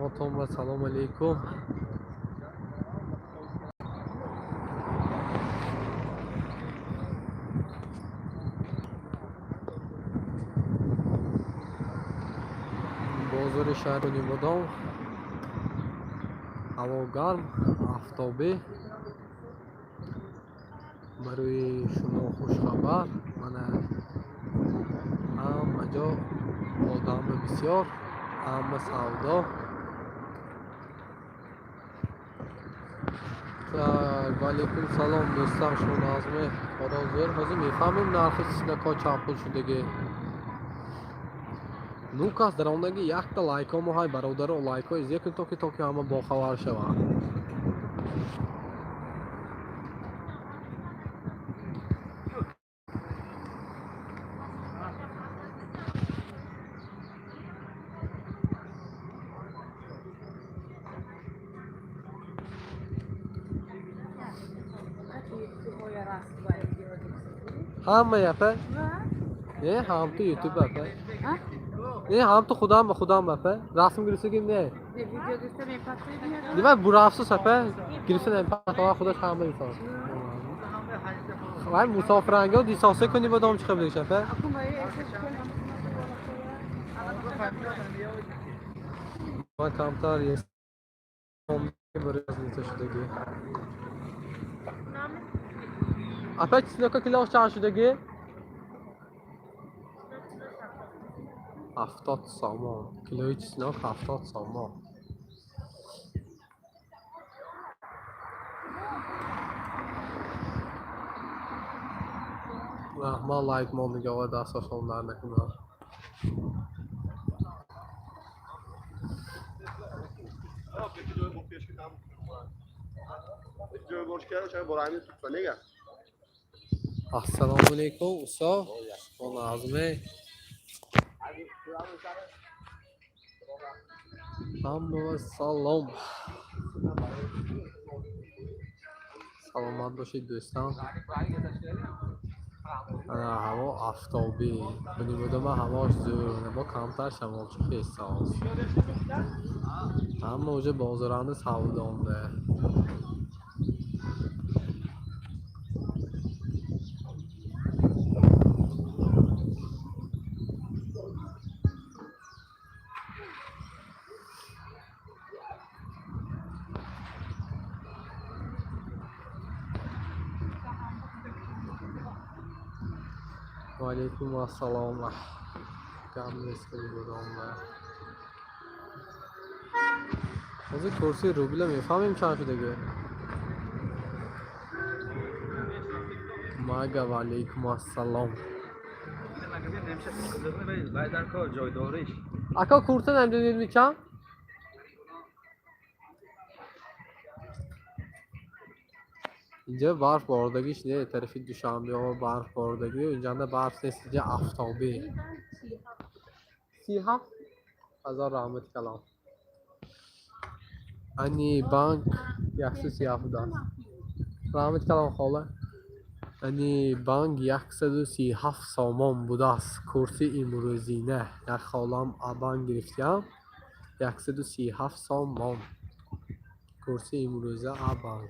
همتون و سلام علیکم. بازار شهر کنیبودم، هوا گرم، آفتابی. برای شما خوش خبر، من هم اینجا آدم بسیار هم سودا علیکم سلام دوستان، شما نازمه خدا زیر بازی میفهمیم نرخ سینکا چند پول شدگی. نوکاس در آنگی یک تا لایک ها های برادر و لایک های زیکن تا که همه با خبر شوند. همه یپه نه هم تو یوتیوب بپه نه هم تو خودم بپه رسم گرفتگیم نه دیگه برو افسوس بپه گرفته نمیپه خودش همه ایسان وای مسافرنگا دیسانسه کنی بودم چه خبره شپه من کمتر یه برای از نیته شدگی اپه چیزی که کلاش چند شدگی 70 سامان کیلوی چیزناک 70 سامان من لایک ما نگاه دست هاشون در نکنم السلام علیکم استاد و نازمه هم سلام سلامت باشید دوستان. هوا آفتابی کنیبودم هواش زور با کمتر شمال چه خیسته هست هم موجه بازرانه سودانده و علیکم السلام کم نیست کنیبودم از این کرسی روبیله میفهمیم چند شده مگه و علیکم السلام اکا کورته نمیدونید میکنم اینجا برف باردگیش نه طرف دوشنبه ها برف باردگی و اینجا نه برف نیست اینجا آفتابی 37 هزار رحمت کلام انی بانک 137 رحمت کلام خاله انی بانک 137 سامان بوده است کرسی امروزینه یک خالم آبان گرفتیم 137 سامان کرسی امروزه آبان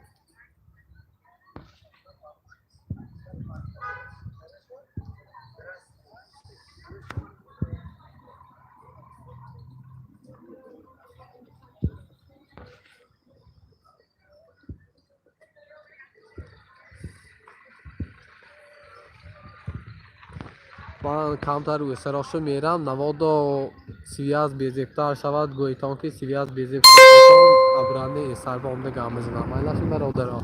من کمتر روی سراشو میرم نوادا سویاز بیزیکتر شود گویتان که سویاز بیزیکتر ابرانه سر با امده گام بزنم من لفظی برادر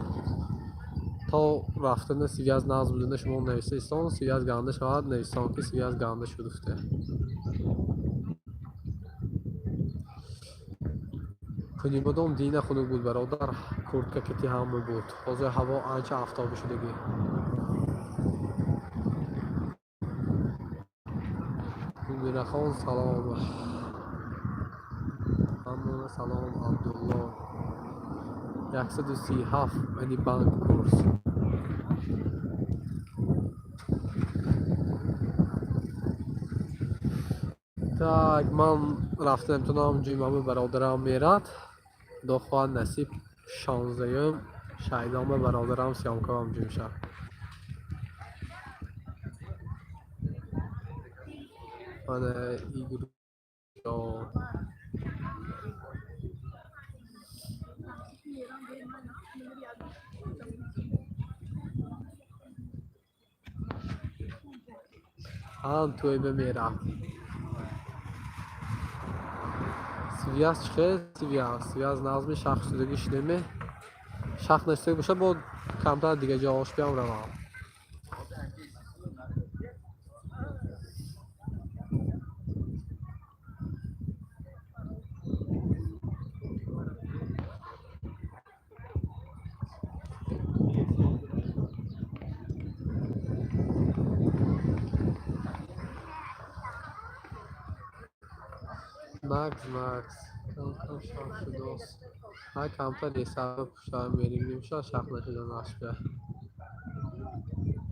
تا رفتن سویاز ناز بودنه شما نویسته ایستان سویاز گانده شود نویستان که سویاز گانده شدفته کنیبودم دینه خونو بود برادر کرد که کتی همه بود حاضر هوا آنچه آفتابی شدگی میرخان سلام همون سلام عبدالله 137 یعنی بانک کورس Так, ман рафта имтиҳоном ҷумъаи бародарам мерад. Худо хоҳад насиб 16-ум шаҳидоми бародарам сиёмкорам ҷумъ шавад. Мана игру ҳам туй бимерад. Свияз чихел свияз назми шах шудагӣ шудеме. Шах нестек боша бо камтар дига ҷавош биям равам. Макс кам шах шудааст. Ҳай камтар десаба пуштар мерим нимша шах нашуда нашба.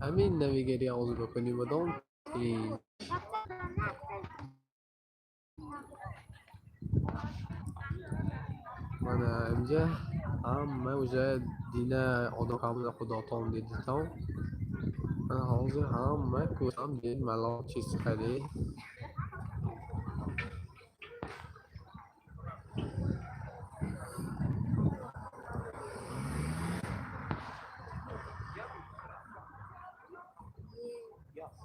Ҳамин навигерия озу ба Конибодом мана инҷа ҳама уже дина одам камда худотон дидитам. Мана ҳозир ҳама кӯрам дид малол чиз хади.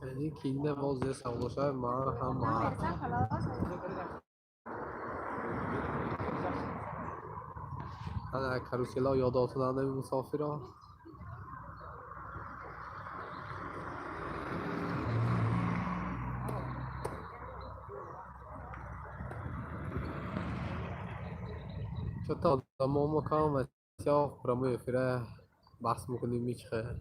یعنی کینه باز ده سوالشه من هم انا کاروسلا یادات دادن مسافرا چطور آدم مکان و سیاه پراموی فیره بحث میکنیم میچخه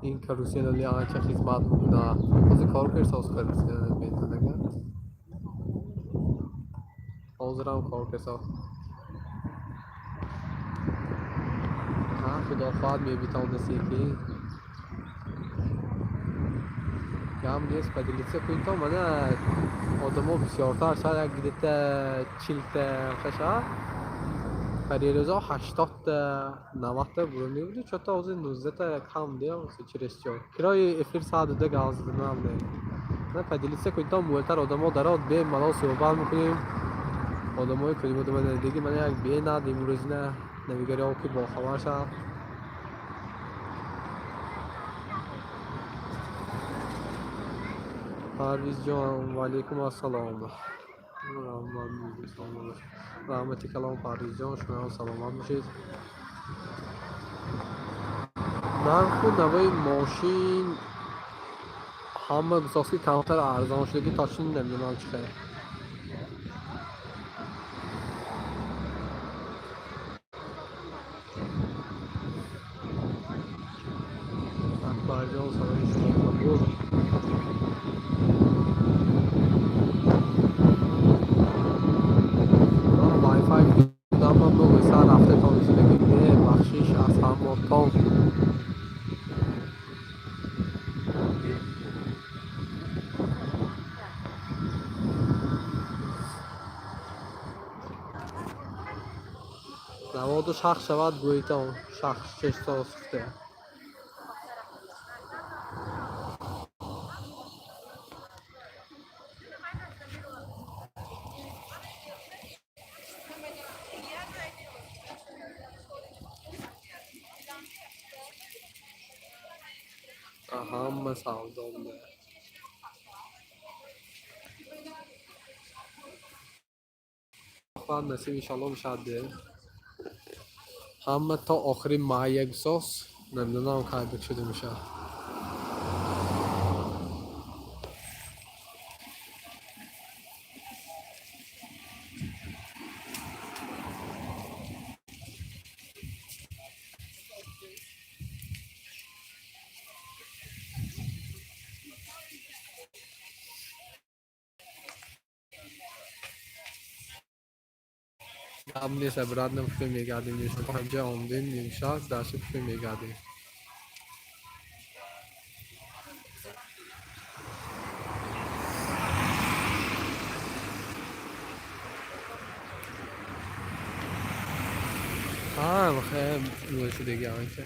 این کاروسلا لیان چه خدمت میکنه بازی کار کرد ساز کاروسلا بهتر نگه حاضرم کار کرد ساز خدا خواهد میبیتان نسیکی هم نیست بدلیسه کنیتا منه آدم ها بسیارتر شاید یک گیدت چیلت خشه پریروزا 80-90 برونی بودی چطور از 19 کم دیم چی رسید کرای افیر ساعت دو گاز دنم نه نه پدیلیسه کنیتا مولتر آدم ها درات به ملا صحبت میکنیم آدم های کنیبودم من دیگه من یک بی ند امروز نه نویگری ها که با خبر شد پرویز جان و علیکم السلام رحمتی کلام پرویز جان شما سلامت باشید نرخ نوای ماشین همه گساسی کمتر ارزان شده که تاشین نمیدونم چه خیلی اکبر جان سلام شما بود رفته تا رسیدگی بخشیش از هموطن نواد شخ شود گویتان شخ شش ساسته همه سوزانده خواهد نصیب انشالله بشده همه تا آخری ماه یک ساس نمیدونم که بک شده میشه کم نیست برات نمیشه میگردیم نیست تا اینجا آمدیم نیم ساعت درس پیش میگردیم خیلی روش دیگه آنکه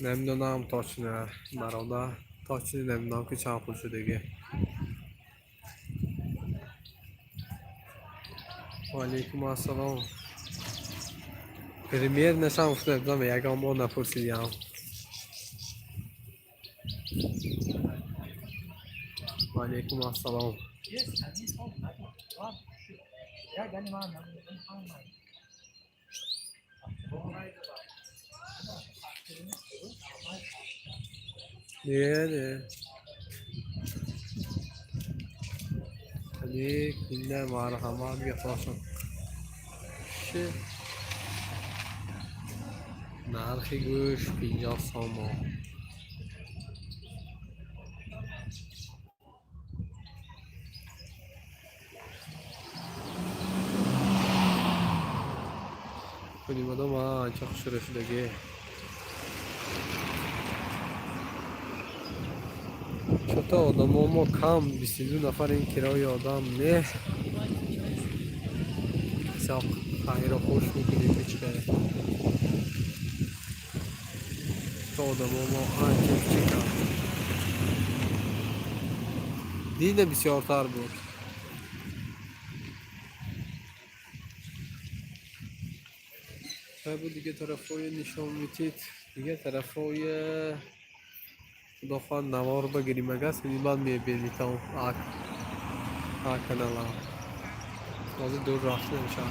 نمیدونم تاچنه مراده تاچنه نمیدونم که چند پول شدگی و علیکم السلام پریمیر نشم افتاد بدم یکم با نپرسیدیم و علیکم السلام نه علی کنده مرحمت گفتاشم شه نرخی گوش 50 سامان کنیمودم ها چه خوش رسیدگی چطور آدم ما کم 22 نفر این کرای آدم نه حساب خیر و خوش میکنیم پیچ بره تو آدم ما چه کم دین بسیارتر بود بود دیگه طرفای نشان میتید دیگه طرفای خدا نوار بگیریم اگه سنی بعد میبینی تا کانالا از دور رفت نمیشه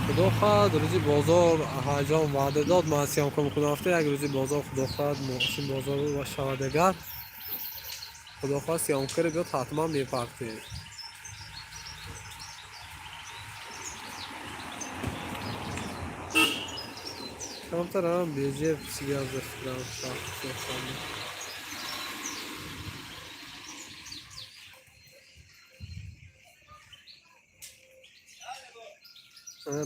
خدا خواهد روزی بازار هجام وعده داد من سیام کم کنم افته اگر روزی بازار خدا خواهد موسم بازار و شودگر خدا خواهد سیام کره بیاد حتما میپرته کمتر هم بیجه سیگار بخورم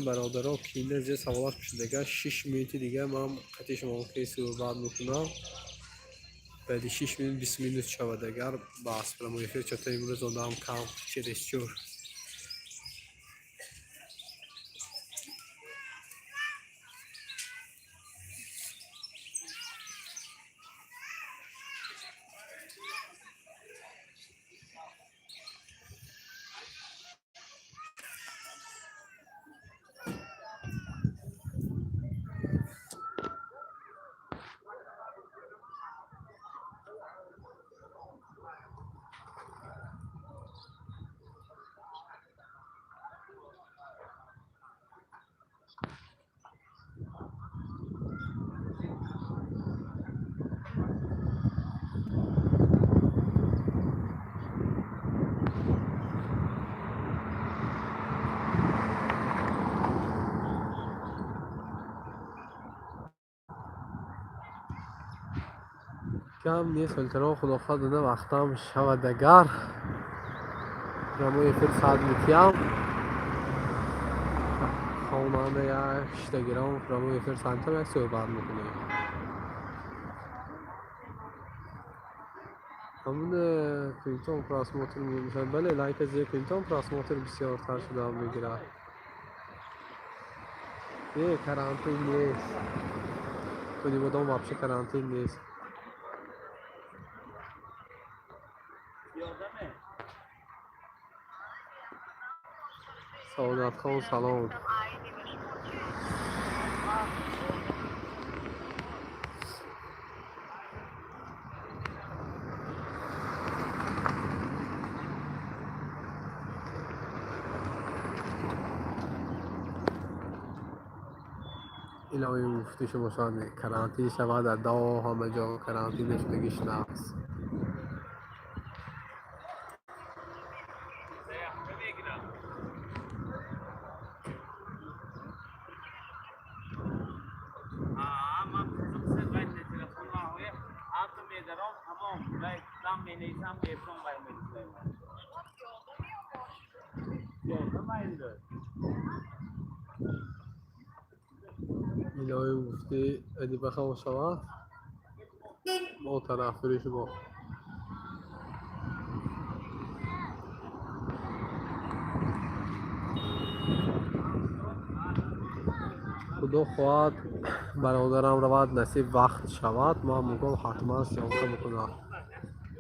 برادرها کینه زیر سوالات پیش دیگه 6 میلیتی دیگه من قطعی شما کیسی رو بعد میکنم بعدی 6 میلیت 20 میلیت شود اگر بس برم و چطور امروز آدم کم چه دستور کم نیست فلترها خدا خواهد نه وقتم شود اگر رموی فیل صدمیتیم خانانده یک 8 گرم رموی فیل سنتر یک سوی بعد میکنیم همون کلینتون پراس موتور میگه بله لایت از یک کلینتون پراس موتور بسیار تر شده هم میگیره یه کرانتین نیست کنیبودم واپسی کرانتین نیست سعادت خان سلام. الهی مفتی شما شانه کرانتی شود ادا همه جا کرانتینش بگیش نقص. الهی مفتی ادی بخواه شود با طرفداری شما. خدا خواهد برادرم رود نصیب وقت شود ما میگم حتما سیامسه بکنم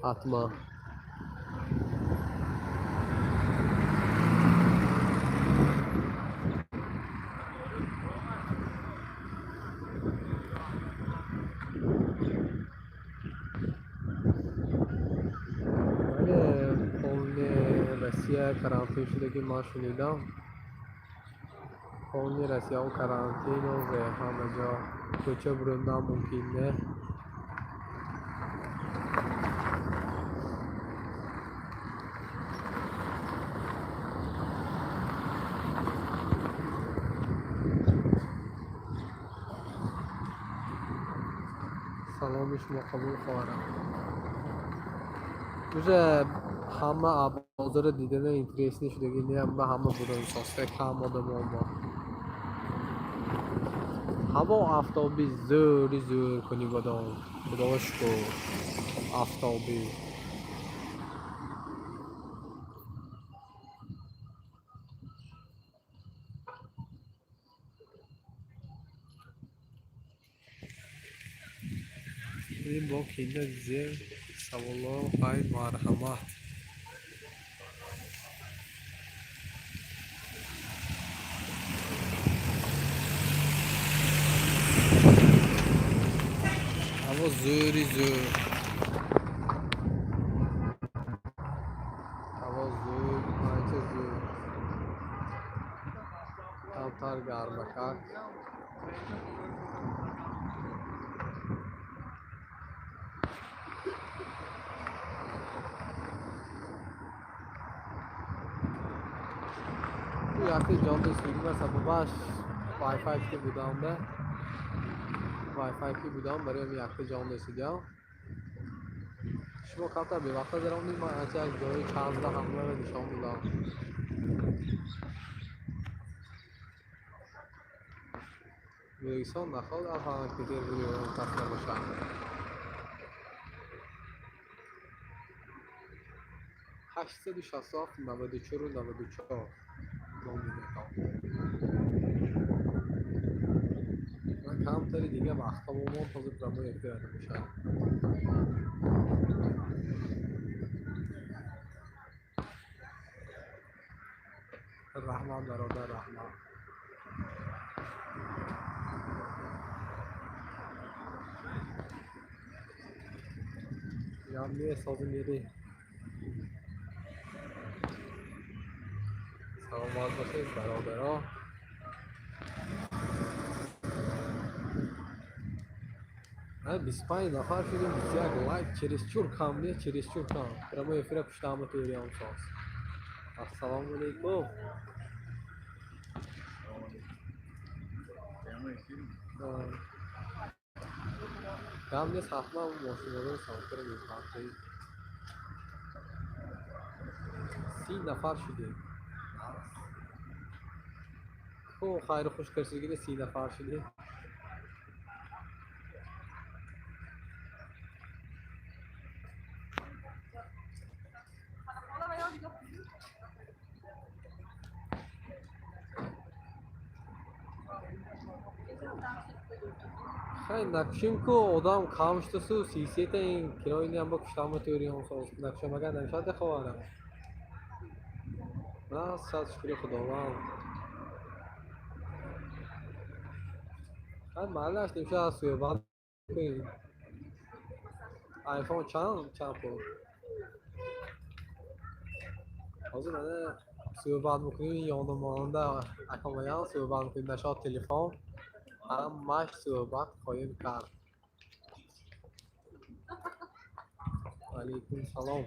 حتما. ولی قانون روسیه کرانتین شده که ما شنیدم قانون روسیه و کرانتین و همه جا کوچه بروندن ممکن نه. سلام شما قبول خواهرم. روزه همه بازار دیدن اینترس نشدگی نیم به همه بودن ساسته کم آدم ما. هوا آفتابی زوری زور کنیبودم خداش کو آفتابی. این با کنده زیر سوالا خیلی مرحمت. هوا زوری زور هوا زور پنچه زور کمتر گرمه کرد. یکی جان سویدی مثلا باش وای فای کی بودم به وای فای کی بودم برای اون یکی جان رسیدم. شما کمتر به وقت دارم نیم از جای چند تا همه رو نشان میدم. میرسان نخواد افغان کدیر بودی اون کسر باشم. هشتصد و شصت 94 و 94 من کمتری دیگه وقتا با ما تازه برامون افتراده میشن. رحمان برادر رحمان. یا میره سازه میری. سلامت باشید برادرها. من 25 نفر شدیم 21 لایک چریشچور کم نه چریشچور کم برامون افرا پشتامه توری هم ساز. السلام علیکم. کم نیست حتما اون ماشین رو سانتر میکنم. 30 نفر شدیم. خب خیر خوش کرسیگی 30 نفر شدیم. خیلی نقشیم که آدم کامشت سو سیسیت این کرایه نیم با کشتامه توری هم ساز نقشه مگه نمیشد خواهرم. نه صد شکر خداوند. من معلش نمیشه از صحبت کنیم. آیفون چند پرو حاضر من صحبت میکنیم یادم مانده اکامایان صحبت میکنیم نشاد تلفن هم مش صحبت خواهیم کرد. علیکم سلام.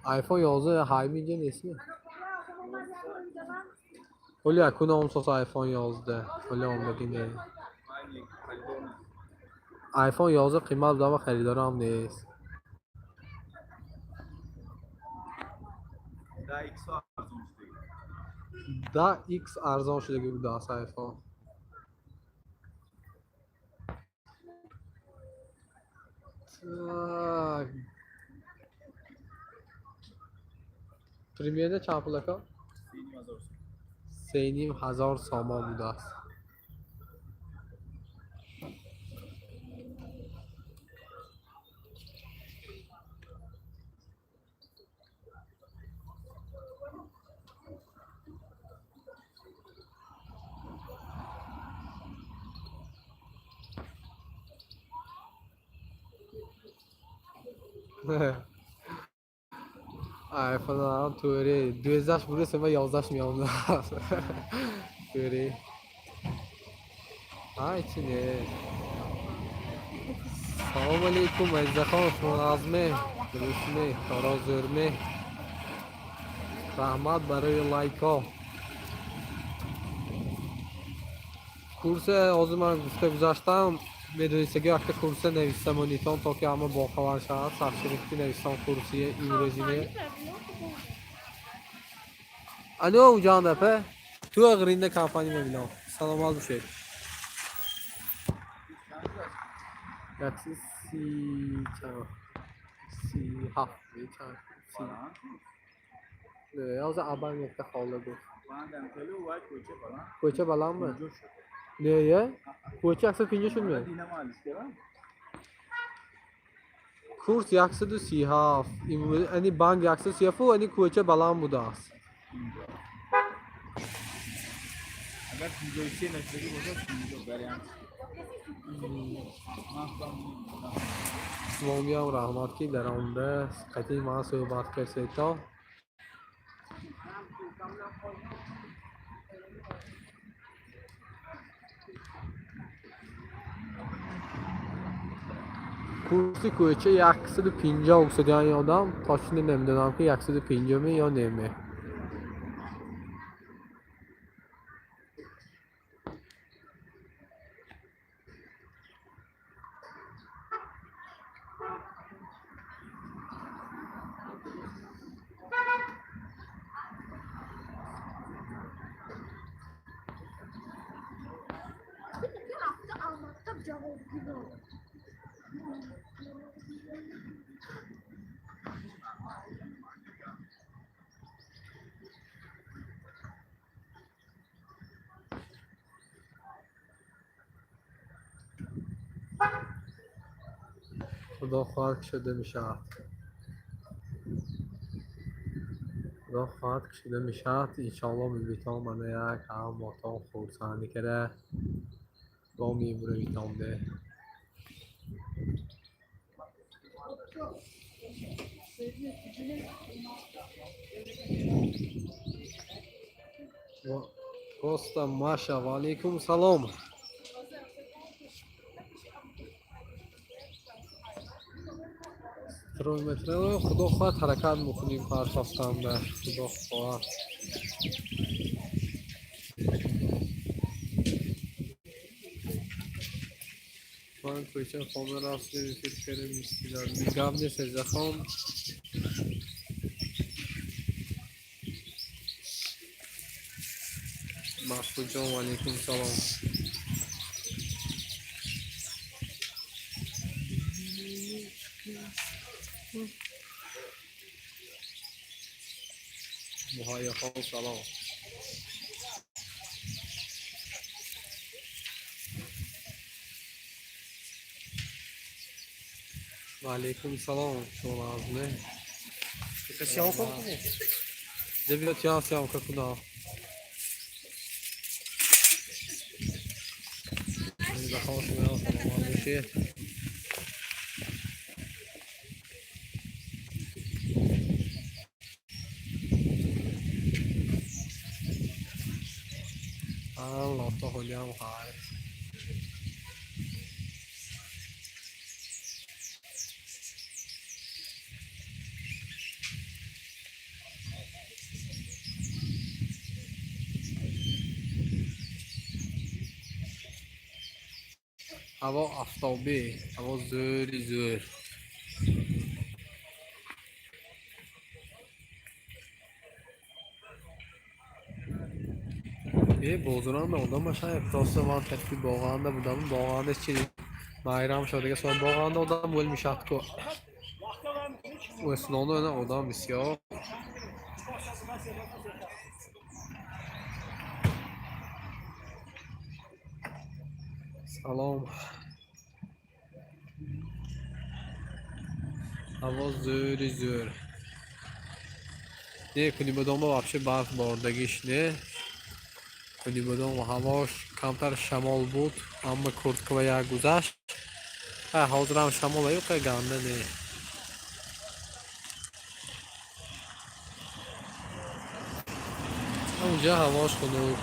آیفون 11 های میگه نیست ولی اکنون اون ساس آیفون 11 ولی اون بگینه آیفون 11 قیمت دام خریدار هم نیست. ده ایکس ارزان شده بود دست آیفون. پریمیره چند پولکا؟ 3,500 سامان بوده است. آیفون هم توری 12 برسه و 11 میامده توری های چی نه. سلام علیکم ازدخان شما نظمه درسمه کارا زرمه رحمت برای لایک ها. کورس آزو من گفته گذاشتم میدونیستگی وقت کورس نویسته مونیتان تا که همه باخبر شد سبسیلیتی نویستم کورسی انگلیزی الو جان دپه تو اغرینده کمپانی میبینم سلامت بشه. یکی سی هفت چند سی یاز اول نکته خاله گفت کوچه بلند به نه کوچه اکسد پینجه شد میاد کورس 137 یعنی بانک 137 و یعنی کوچه بلند بوده است. اگر پینجویسی نشدی بوده پینجو بریم اسلامی هم رحمت کی در آنده قطعی ما صحبت کرده تا کورسی کوچه 150 اکسیدیان یادم تاشینه نمیدونم که 150 می یا نمی. خدا خواهد شده میشد خدا خواهد شده میشد انشالله میبیتام منه یک هم ماتان خورسانی کره با میبره بیتام ده گستم ماشا و علیکم سلام. ترمتر خدا خواهد حرکت میکنیم پرشافتم به خدا خواهد من کوچه خامه راست نمیفید کرده میستیدار میگم نیست زخم محفوظ جان و علیکم سلام. محای خواب سلام. وعلیکم سلام شما نازنه کسی هم کن کنه جبیات یا سیام که کنا این بخواست میاد سلام بشه الله تا خیلی هم خواهد هوا آفتابی هوا زوری زور یه بازوران به آدم باشن افراست من ترکی باقانده بودم باقانده چی مایرام شده که سوال باقانده آدم بول میشد که و اسنانو اینه آدم بسیار سلام هوا زوری زور نه کنیبودم вообще برف باردگیش نه کنیبودم هواش کمتر شمال بود اما کورتکو یک گذشت حاضر هم شمال ایو که گنده نه اونجا هواش کنو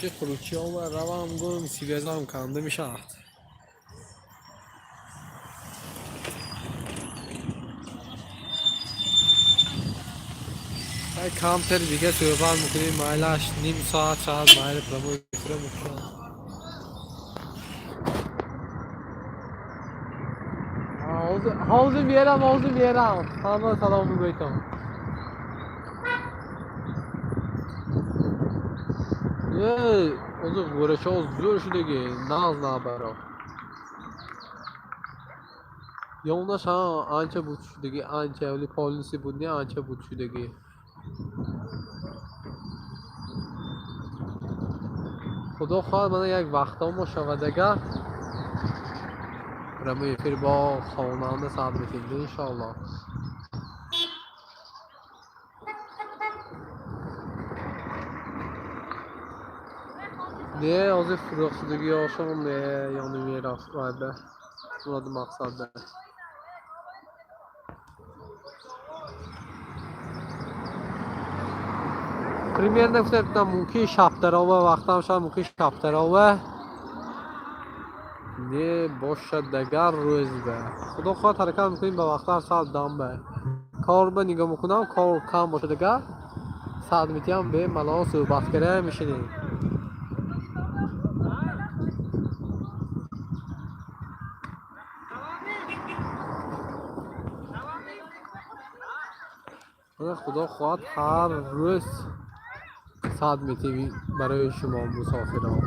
چه خروچی ها و روام گم سیویزه هم کنده میشه کمتر دیگه صحبت میکنیم مایلش نیم ساعت شاید مایل پرموی بفره میکنم حوضی میرم همه سلام میگویتم یه اوزو گورش ها زور شدگی ناز نبرا یا اونش ها آنچه بود شدگی آنچه اولی پالیسی بود نه آنچه بود شدگی خدا خواهد من یک وقتا مشاهدگر رموی فیر با خواننده صبر میکنده انشاءالله نه از فروختگی هاشون یعنی میرفت به مراد مقصد ده پریمیر نفسه بودم موکی شبتراوه وقتا هم شاید موکی شبتراوه نه باشد دگر روز به خدا خواهد حرکت میکنیم به وقتا ساعت دام به کار به نگاه میکنم کار کم باشه دگر ساعت میتیم به ملا صحبت کرده میشینیم خدا خواهد هر روز ساعت میتیم برای شما مسافران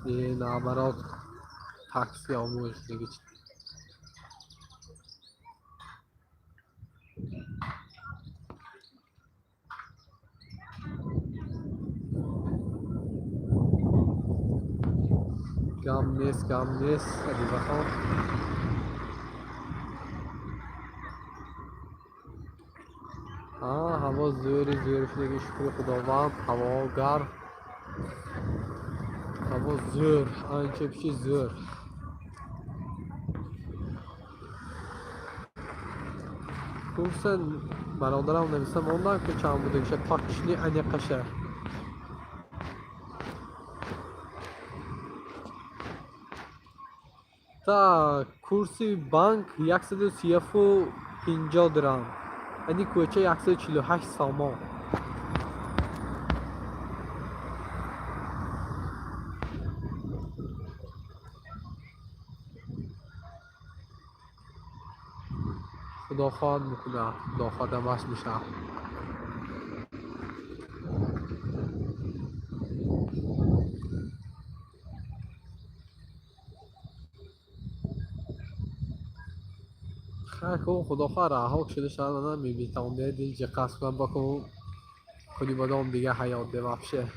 یه نابرات تاکسی آموز دیگه گم نیست علی بخوام هوا زوری شده شکر خداوند هوا گرم هوا زور آنچه بشی زور کورسن برادرم نویسه موندن که چند بوده که پاکشنی انیقشه تا کورسی بانک 135 درام یعنی کوچه 148 سامان خدا خواهد میکنه خدا خواهد همش میشه خب خداخواه رها شده شاید آدم می‌تونه دیگه قصد کنم بکنم کنیبادم دیگه حیات ببخشه.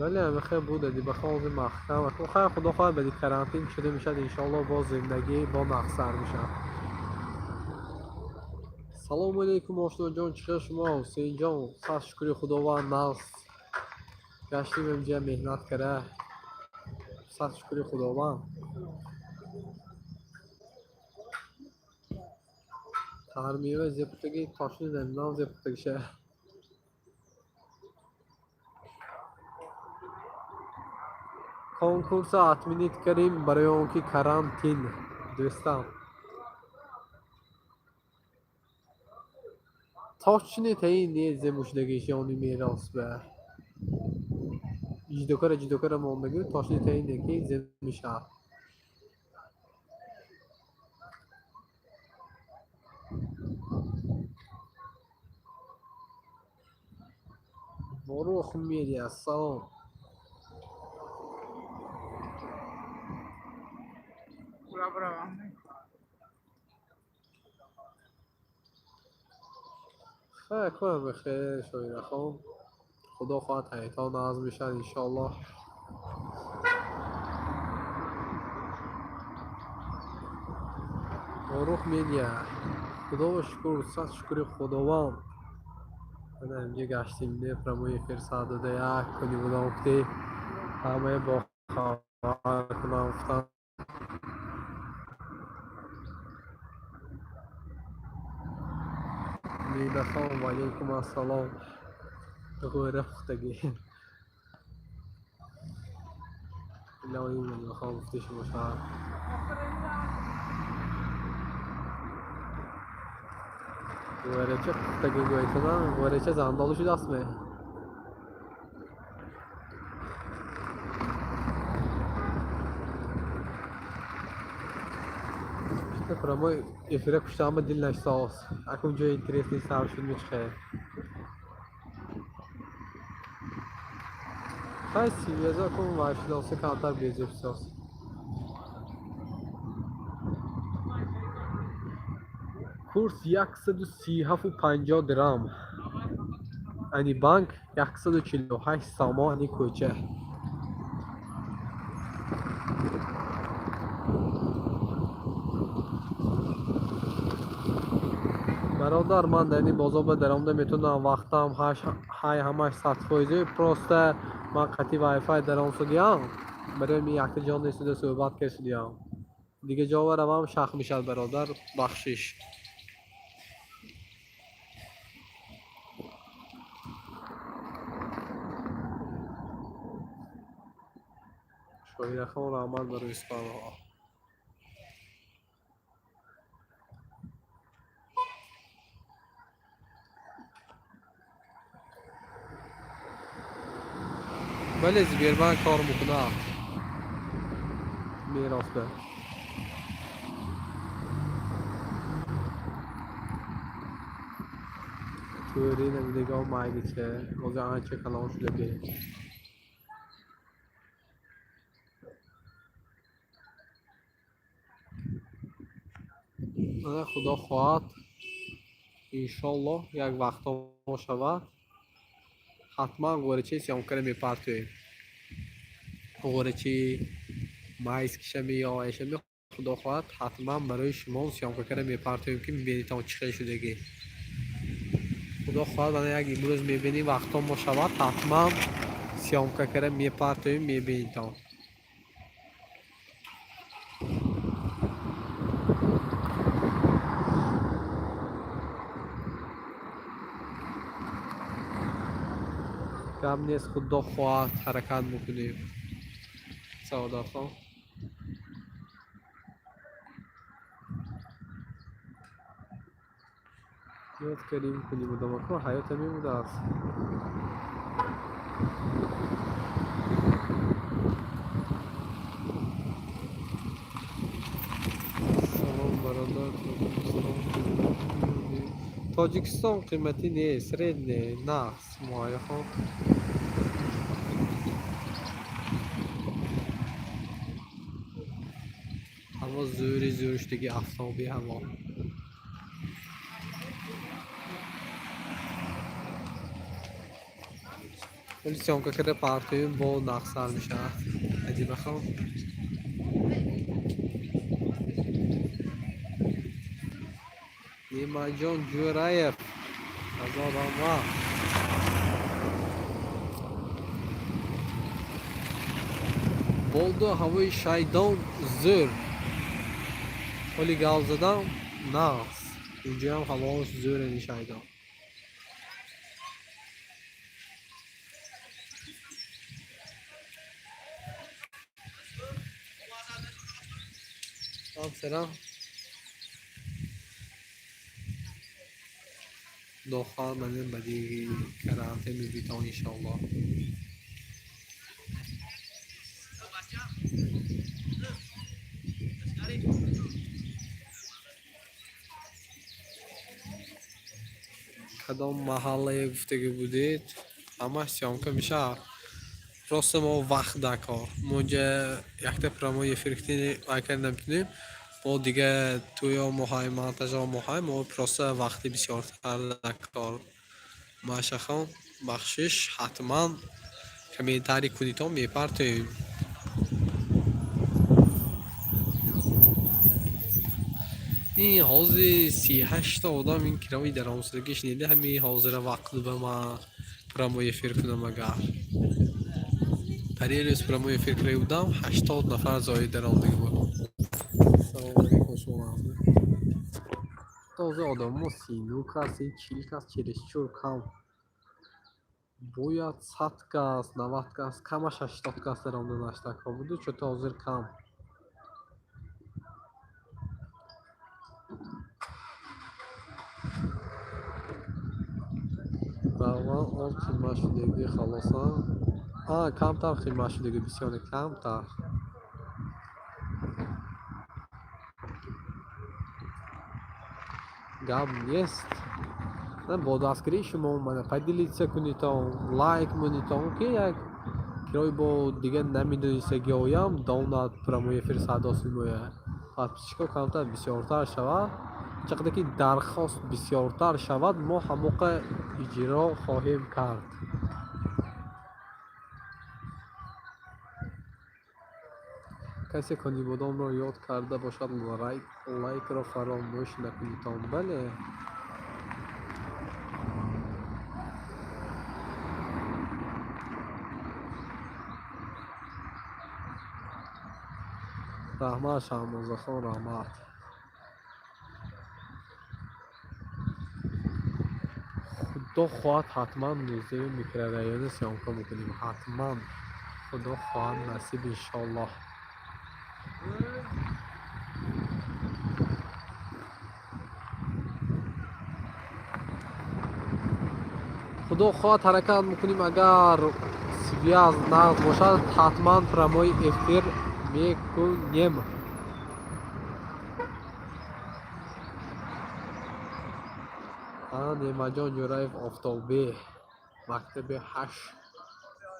بله بخیر بوده دی بخوام از محکم و خیر خداخواه بدی کرانتین شده میشد انشالله با زندگی با مقصر میشه. سلام علیکم آشنا جان، چطور شما؟ حسین جان صد شکر خداوند است. گشتیم اینجا مهنت کرده، صد شکر خداوند. ترمیه زیپتگی تاشنی نمیدونم زیپتگیشه. کنکورس اتمینیت کردیم برای اون که کرانتین دوستان. تاشنی تایی نیز مشدگیش اونی میراث به جدوکر موندگی تاشنی تایی نکی زم میشه. مروخ میری السلام. خیر کنم بخیر شوی رخم. خدا خواهد حیطان ناز میشن انشالله. مروخ میریه خدا و شکر صد شکر خداوند. من اینجا گشتیم نفرموی فرساد داده یک کنی بودم اکتی همه با خواهر کنم افتن میبخوام و علیکم السلام. غوره پختگی الهی من بخوام افتش باشم. غوره چه پختگی گویتنم غوره چه زندالو شده اسمه. نفرمو افره کشتم به دل نشتاس اکم جای اینترست نیست هرشون میشه. خیلی سیویزا کن و شناسه کمتر بیزی بساس. کورس 137.50 درام. انی بانک 148 سامان کوچه. برادر من در این بازار به درآمده میتونم وقتم همش 100% پروسته من قطعی وای فای در آن سودیم برای می یک جان نسوده صحبت که سودیم دیگه جا و روام شخ میشد برادر بخشش. شوی رخم رحمت برای اسپان ها. بله زبیرمن کار میکنه میراث به توری نمیدگاه مایگی چه موزه آنچه کلان شده بید. خدا خواهد انشالله یک وقت ما شود حتما گورچه سیام کنه میپرتویم گورچه مایس کشه میایشه می خدا خواهد حتما برای شما سیام کنه میپرتویم که میبینید تا چه شدگی. خدا خواهد من یک امروز میبینیم وقت ما شود حتما سیام کنه میپرتویم میبینید تا کم نیست. خدا خواهد حرکت میکنیم سعادت ها. یاد کردیم کنیم بودم که حیات می بوده است. سلام برادر. تاجیکستان قیمتی نیست رد نه نقص مایه ها. زورشتگی آفتابی هوا. ولی سیامکا کرده پارتویم با نقصر میشه. ادی بخوام نیما جان جورایف از آدم بولدو هوای شایدان زور ولی گل زدم نقص. اینجا هم هواش زور این شایدان. سلام دختر منم بدی کرانته میبیتم انشالله. کدام محله گفتگی بودید؟ همش سیامکا میشه. просто мо вақт дар кор моҷа якта промои фирктини вайкар наметунем мо дига туё моҳай монтажо моҳай мо просто вақти бисёртар дар кор. машахон бахшиш ҳатман комментарий кунито мепартоем. ин ҳози 38 одам ин кираои даромсудагӣ шунида ҳамин ҳозира вақт ба ма промои эфир кунам агар парирӯз промои эфир кунам будам 80 нафар зоид даромадагӣ буд. салому алейкум шумо тозе одамо 39 кас 40 кас чересчур кам бояд 100 кас 90 кас камаш 80 кас даромада наштака буду чо то ҳозир кам. раван он хидматшудагӣ халосан камтар хидматшудагӣ бисёре камтар. гап нест бо дастгирии шумо омада поделиться кунитон лайк монитон ки як кирои бо дига намедонистаги оям донат промои эфир садос мемояд подписчикҳо камтар бисёртар шавад. чақдер ки дархост бисёртар шавад мо ҳамоқа иҷро хоҳем кард. касе конибодомро ёд карда бошад лайкро фаромӯш накунитон. бале раҳмат шаҳрмурзахон раҳмат. худо хоҳад ҳатман музеи микрорайони сиёмка мекунем. ҳатман худо хоҳад насиб иншоаллоҳ. худо хоҳад ҳаракат мекунем. агар связ нағз бошад ҳатман промои эфир мекунем. немаҷон ҷураев офтобӣ мактаби 8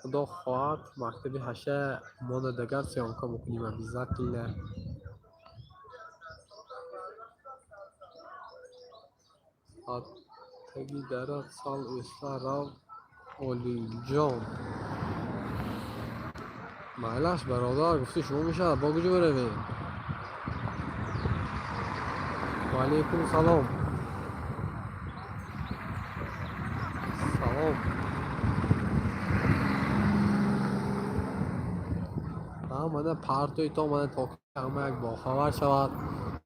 худо хоҳад мактаби 8 мона дагар сиёмка мекунем обязательно. ҳаттаги дарад сал эста рав олиҷон майлаш бародар гуфти шумо мешавад бо куҷо баравем. ваалейкум салом. салом мана партои то мана то ҳама як бохабар шавад.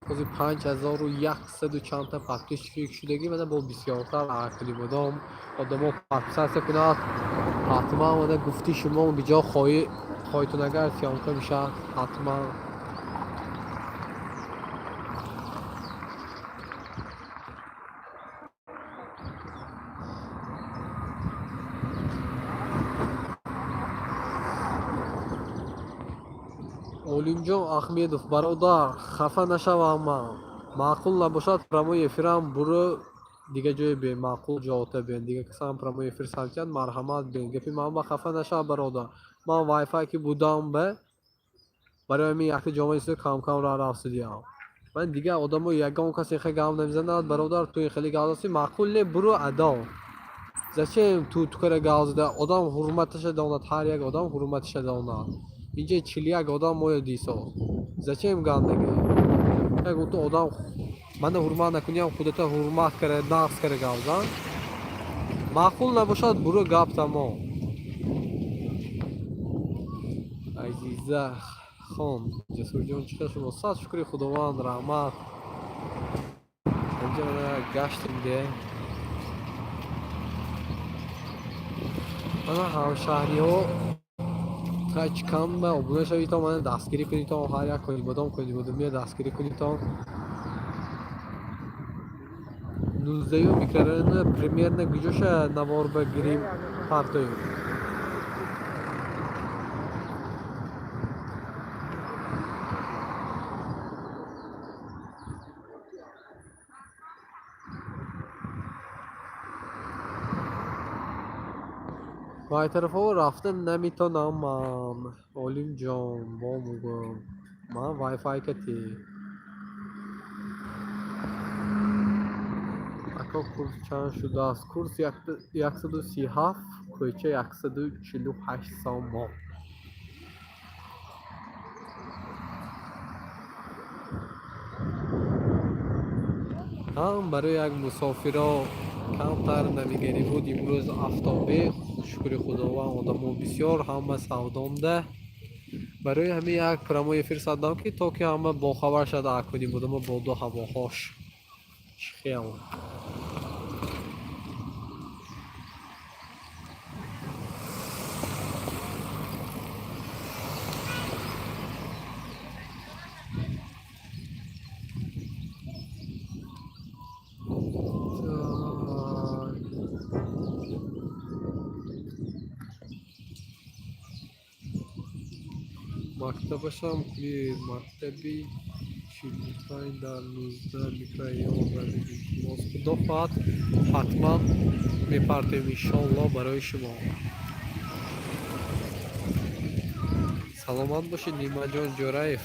ҳозир 5100 чандта подписчик шудагӣ мана бо бисёртар Конибодом одамо подписатсия кунад. ҳатман мана гуфти шумо биҷо хоҳитон агар сиёмка мешавад ҳатман олимҷон ахмедов бародар хафа нашавам. ман маъқул набошад промои эфирам буро дига ҷое бе маъқул ҷоҳота бен дига касам промои эфир сарф кард марҳамат бен гапи ман ба хафа нашав бародар. ман вайфай ки будам ба барои ҳамин якта ҷомаи камкам рафт судиям. من دیگه آدمو یگان کسی خیلی گام نمیزنه برادر تو این خیلی گازی معقول نه برو ادا زچم تو کار گاز ده آدم حرمتش داند هر یک آدم حرمتش داند اینجا چلی یک آدم موی دیسو زچم گام نگه یک تو آدم من حرمت نکنیم خودت حرمت کرده نقص کرده گازان معقول نباشد برو گپ تمام عزیزه خان جسور جان چیکار شما صد شکر خداوند رحمت اینجا گشتیم ده من همشهری ها خیلی کم به ابونه شوی تا من دستگیری کنی تا هر یک کنیبودم دستگیری کنی تا 19 میکردن پریمیر نگیجوش نوار بگیریم پرتوی با طرف ها رفتن نمیتونم اولیم جان با موگم من وای فای کتی اکا کورس چند شده است کورس 137 کویچه 148 سامان هم برای یک مسافر ها کمتر نمیگری بود امروز آفتابه شکر خداوند آدم بسیار همه سودانده برای همه یک پرمای فرستادم که تا که همه باخبر شده کنیم بودم با دو هواهاش خیلی مکتبشم که مکتبی 45 در 19 میکرایون باز خدا فقط حتما میپرتیم انشالله برای شما سلامت باشید نیما جان جورایف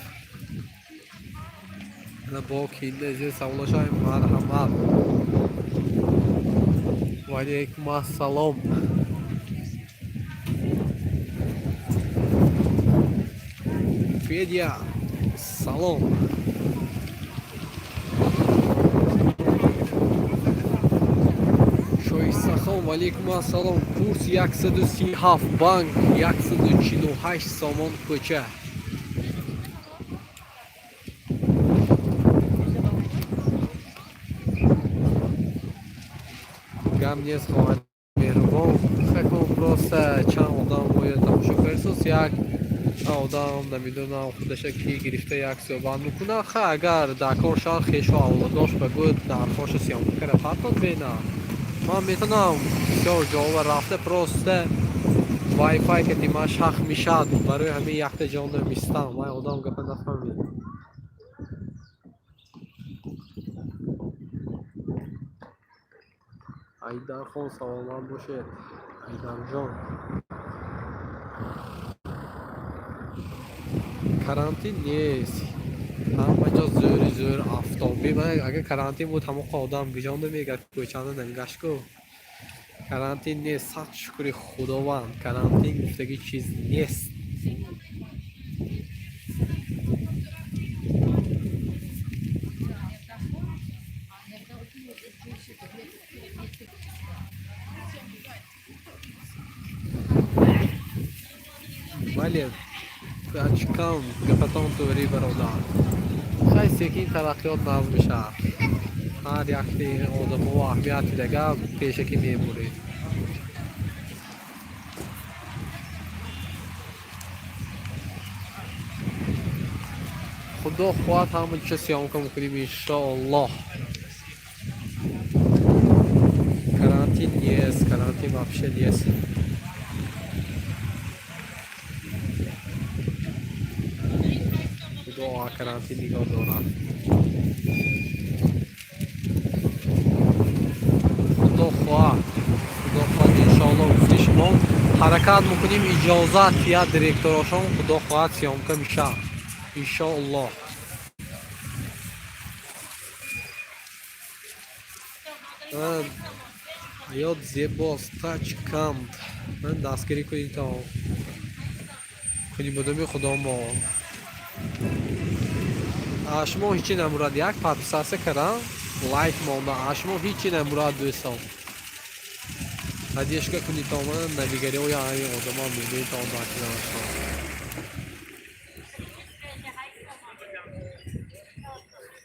با کینده زیر سوالش های مرحمت و علیکم السلام فیدیا سلام شایسته علیکم السلام کورس 137 بانک 148 سامان کوچه گم نیست خواهد مهربان فکر کنم راست چند آدم باید تماشا پرسوس یک آدم نمیدونم خودش کی گرفته یک صحبت میکنه خب اگر در کار شهر خیش و اولاداش بگوید نرفاش سیام بکره پرتون بینه من میتونم بسیار جاو رفته پرسته وای فای که دیمش حق میشد برای همه یک جان میستم وای آدم گفت نفهمید ایدر خان سلامت باشید ایدر جان کرانتین نیست همه جا زور آفتابی من اگه کرانتین بود همه آدم بیجانده میگرد کوچانه ننگشت کو کرانتین نیست صد شکر خداوند کرانتین گفتگی چیز نیست ولی اچکان گفتان توری برادر خیلی سکین ترقیات ناز میشه هر یک آدم و اهمیت دیگه پیشکی میبورید خدا خواهد همون چه سیام کنم کنیم انشاءالله کرانتین نیست کرانتین افشه نیست خدا کرانتین نگاه دارد خدا خواهد انشاءالله گفتی شما حرکت میکنیم اجازت یا دیرکتوراشون خدا خواهد سیام کنم میشه انشاءالله یاد زیباست تاچ کامت من دستگیری کنید تا کنیبودم خدا ما شما هیچی نمورد یک پادپساسه کردم لایک مونده شما هیچی نمورد دوستان هدیهش کنید تا من نویگری های آدم ها میبینید تا آن باقی داشتم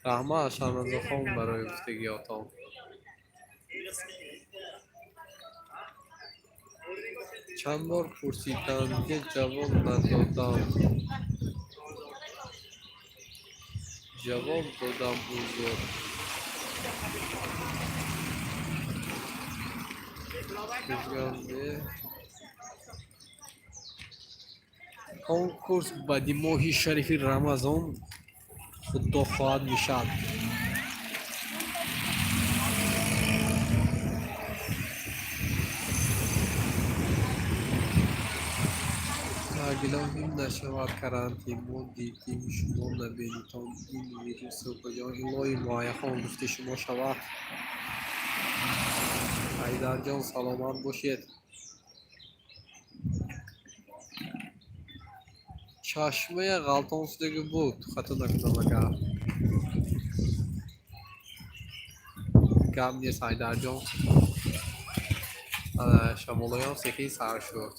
رحمه شرمنده خواهم برای گفتگیاتان چند بار پرسیدم که جواب ندادم جواب دادم بزرگ کنکورس بعدی ماهی شریفی رمضان خدا خواهد میشد اگلام این نشود کرانتین ما دیدیم شما نبینید تا این ویروس رو کجا لای مایه خان گفته شما شود حیدر جان سلامت باشید چشمه غلطان شدگی بود خطا نکنم اگر گم نیست حیدر جان شمالای هم سکی سر شد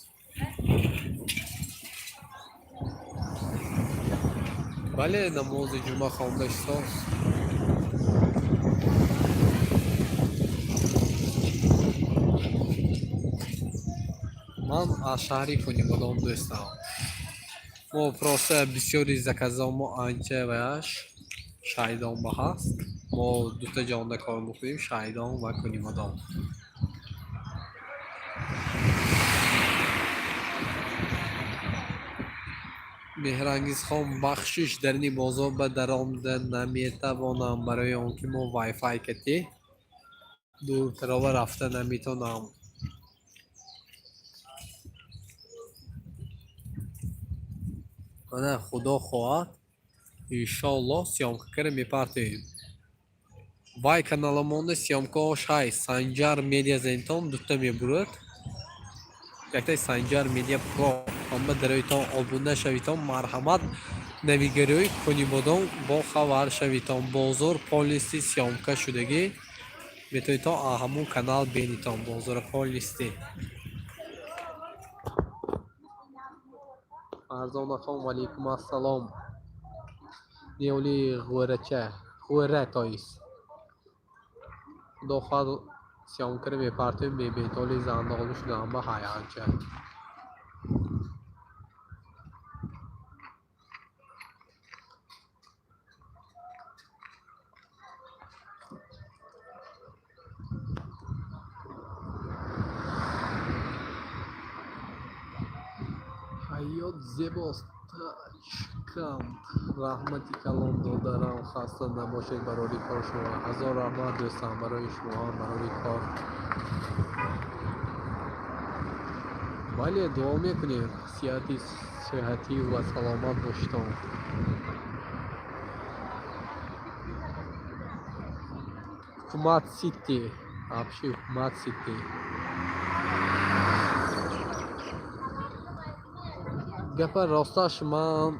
بله نماز جمعه خوانده شد من از شهری کنیبودم دوستم ما پروسه بسیاری زکازا ما انچه ویش شایدان با هست ما دوتا جانده کار میکنیم شایدان و کنیبودم مهرانگیز خان بخشش در این بازار به درآمده نمیتوانم برای آنکه ما وای فای کتی دورتر رفته نمیتونم نه خدا خواهد انشالله سیامکا کرده میپرتیم وای каналамонда сиёмкаҳош ҳаст санҷар медиа зентон дута мебурад яктай санҷар медиа про ама дароитон обуна шавитон марҳамат навигариҳои конибодон бо хабар шавитон бозор полисти сиёмка шудагӣ метавонитон ҳамун канал бинитон бозори полисти арзонахон валейкум ассалом неоли ғӯрача ғӯра тоис خدا خواهد سیامکا رو میپرتیم میبینید زندگانی شده هم به حیانچه حیات زیباست کم رحمتی کلام دادرم خسته نباشید برای کار شما هزار رحمت دوستان برای شما برای کار بله دعا میکنیم صحتی و سلامت باشتم حکومت سیتی افشی حکومت سیتی گپ راستش من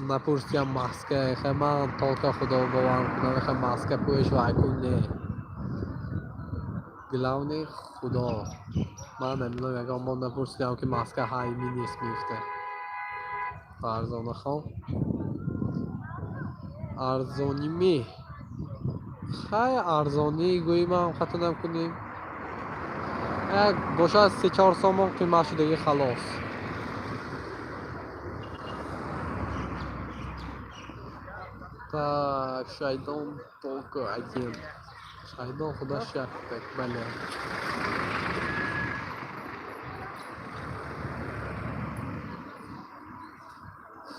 نپرسیم ماسکه خیلی من تا خدا باورم کنم خیلی ماسکه پوش و ایکون نه گلاونی خدا من نمیدونم اگه ما نپرسیدم که ماسکه هایمی نیست میفته ارزانه خواه ارزانی می خیلی ارزانی گوییم هم خطا نکنیم یک باشه 3-4 سامان قیمت شده خلاص تا شایدان توکو عجیم شایدان خدا شک بله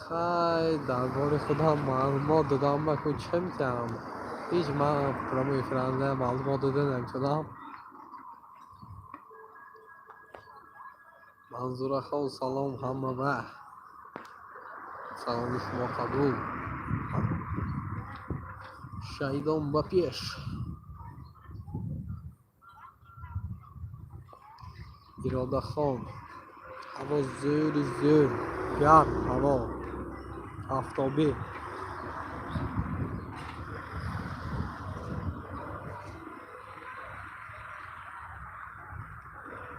خیلی درباره خدا معلومات دادم بکن چه میتونم هیچ من پراموی فرانزه معلومات داده نمیتونم منظور خواه سلام همه به سلام شما قبول شایدان با پیش برادرخان هوا زور زور گرم هوا آفتابی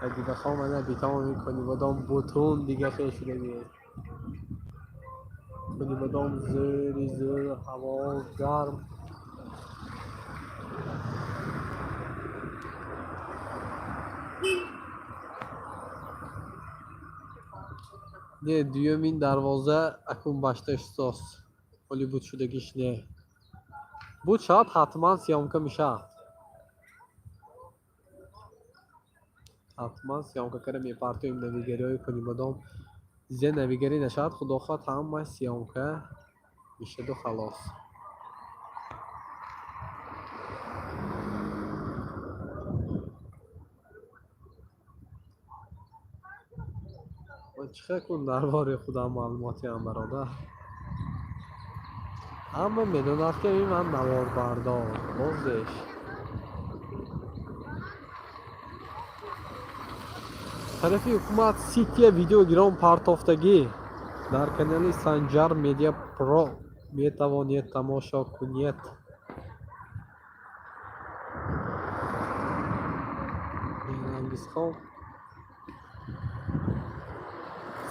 اگه بخوام من بیتام میکنی بادام بوتون دیگه خیلی شده دیگه کنی بادام زور زور هوا گرم نه دومین دروازه اکون باشتش ساس ولی بود شدگیش نه بود شاید حتما سیامکه میشه حتما سیامکه کرم یه پارتیم نویگری های کنی بادام زی نویگری نشد خدا خواه تمام سیامکه میشه دو خلاص من چه کن درباره خودم معلوماتی هم برادر اما میدونست که من نوار بردار بازش طرفی حکومت سیتی ویدیوگرام پارتافتگی در کانال سنجر میدیا پرو میتوانید تماشا کنید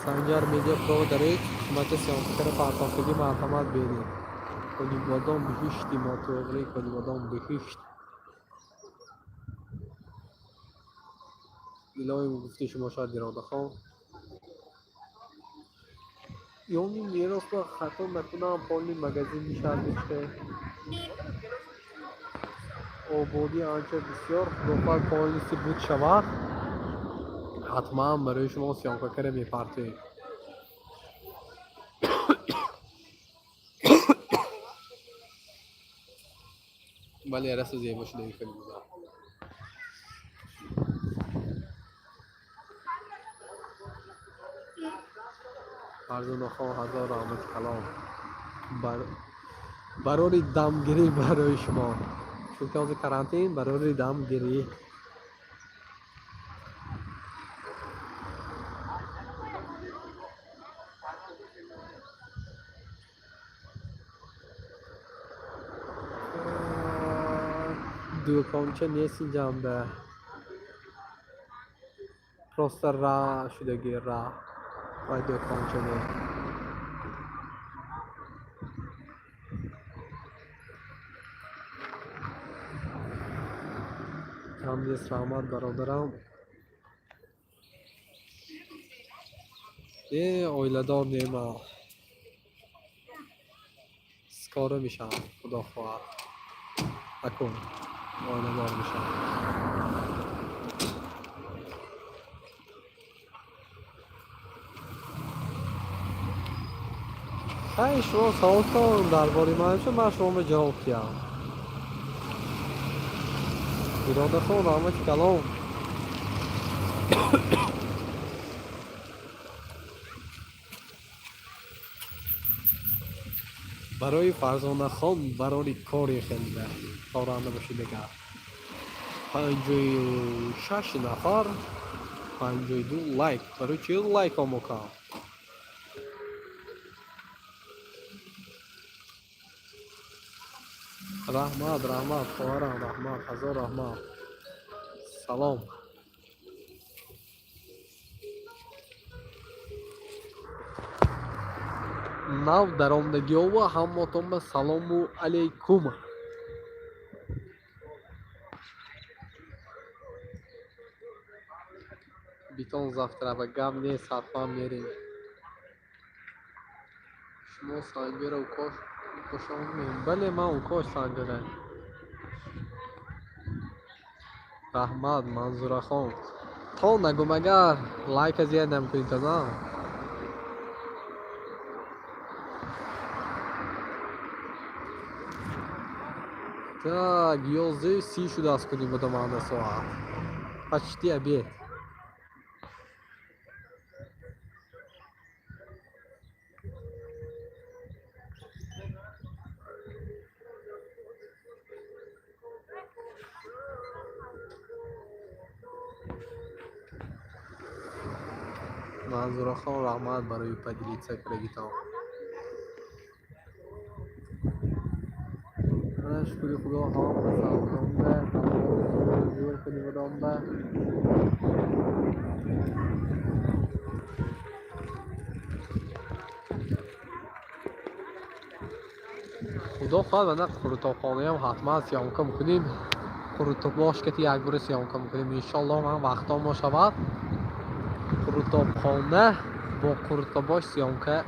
سنجر میدیا پرو دارید خدمت سیامکه پارتافتگی مرحمت بینید کنیبادام بهشتی ماتوغری کنیبادام بهشت الهی گفتی شما شاید اراده خواه یونی میراث با خطا نکنم پالی مگزین میشه بشه آبادی آنچه بسیار خداوند پایینیستی بود شود حتما برای شما سیامکه کرم میپرته ولی رس زیبا شده این کنیم فرزون خواه هزار رحمت کلام برای دمگیری برای شما چون که از کرانتین برای دمگیری دوکانچه نیست اینجا به پروست را شدگی را و دوکانچه نیست هم نیست رحمت برادرم یه اویله دار نیمه سکاره میشم خدا خواهد اکن اویله دار میشم خیلی شما سوال کن درباره من چون من شما جواب کردم اراده خون رحمت کلام برای فرزانه خان برای کاری خیلی کارانده باشی دیگر 56 نفر 52 لایک برای چی لایک هم میکنم رحمت خواهرم رحمت هزار رحمت سلام نو درآمدگی ها و همتون به سلام و علیکم بیتون زفتره و گم نیست حتما میریم شما سنجر و کاش میم بله من و کاش سنجره رحمت منظور خان تا نگو مگر لایک از یه نمیکنی تا نه так 11:30 شده است کنیم بدم آن ساعت почти обед منظور خان رحمت برای پدیلیت کرگیتان من شکری خدا ها مساوتان به تمام زور کنیبودان به خدا خواهد بنده قروتابخانه هم حتما سیامکه میکنیم قروتاب باش که یک بار سیامکه میکنیم انشالله من وقتا ما شود قروتابخانه با قروتاب باش سیامکه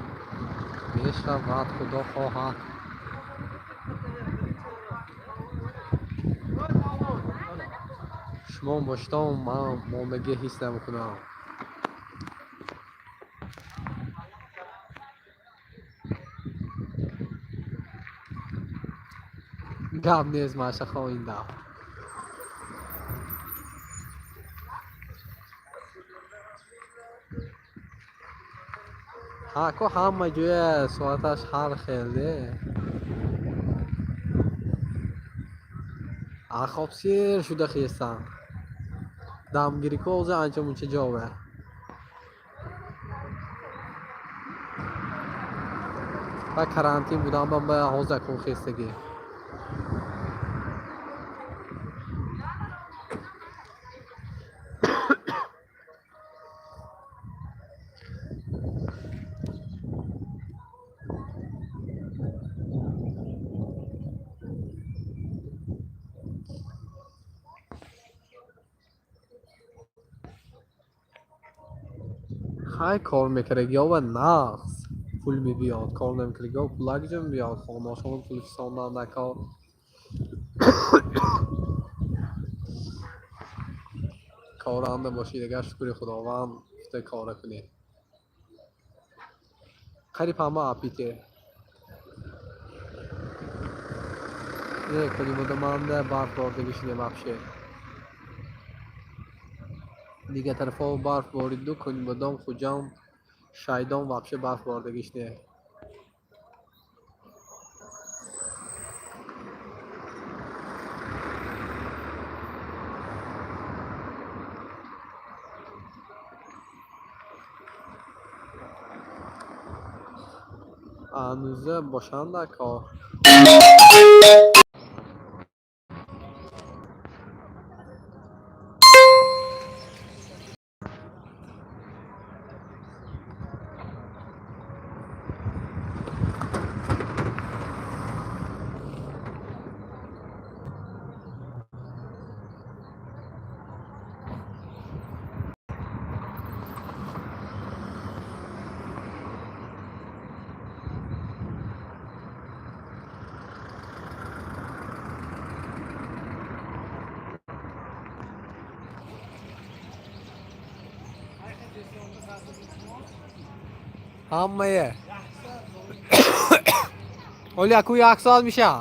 میشود خدا خواهد شما باشتم من مامگه حس نمیکنم گم نیست ماشه خواهینده حکو همه جوی ساعتش هر خیلی خواب سیر شده خیستم دمگیری که اوزه انجام اونچه جاوه و کرانتین بودم من به حوزه کن خیستگی خیلی کار میکرد یا و نقص پول می بیاد کار نمیکرد یا پولک جم بیاد خانه شما پول فساندن نکار کارنده باشی دیگه شکر خداوند گفته کار کنی قریب همه اپیته یه کنیبودم منده برف باردگیشونه بخشه دیگه طرفا برف بارید دو کنیبودم خوجم شایدان وابشه برف باردگیشونه هنوزه باشنده کار همه اولی اکو یک سال میشه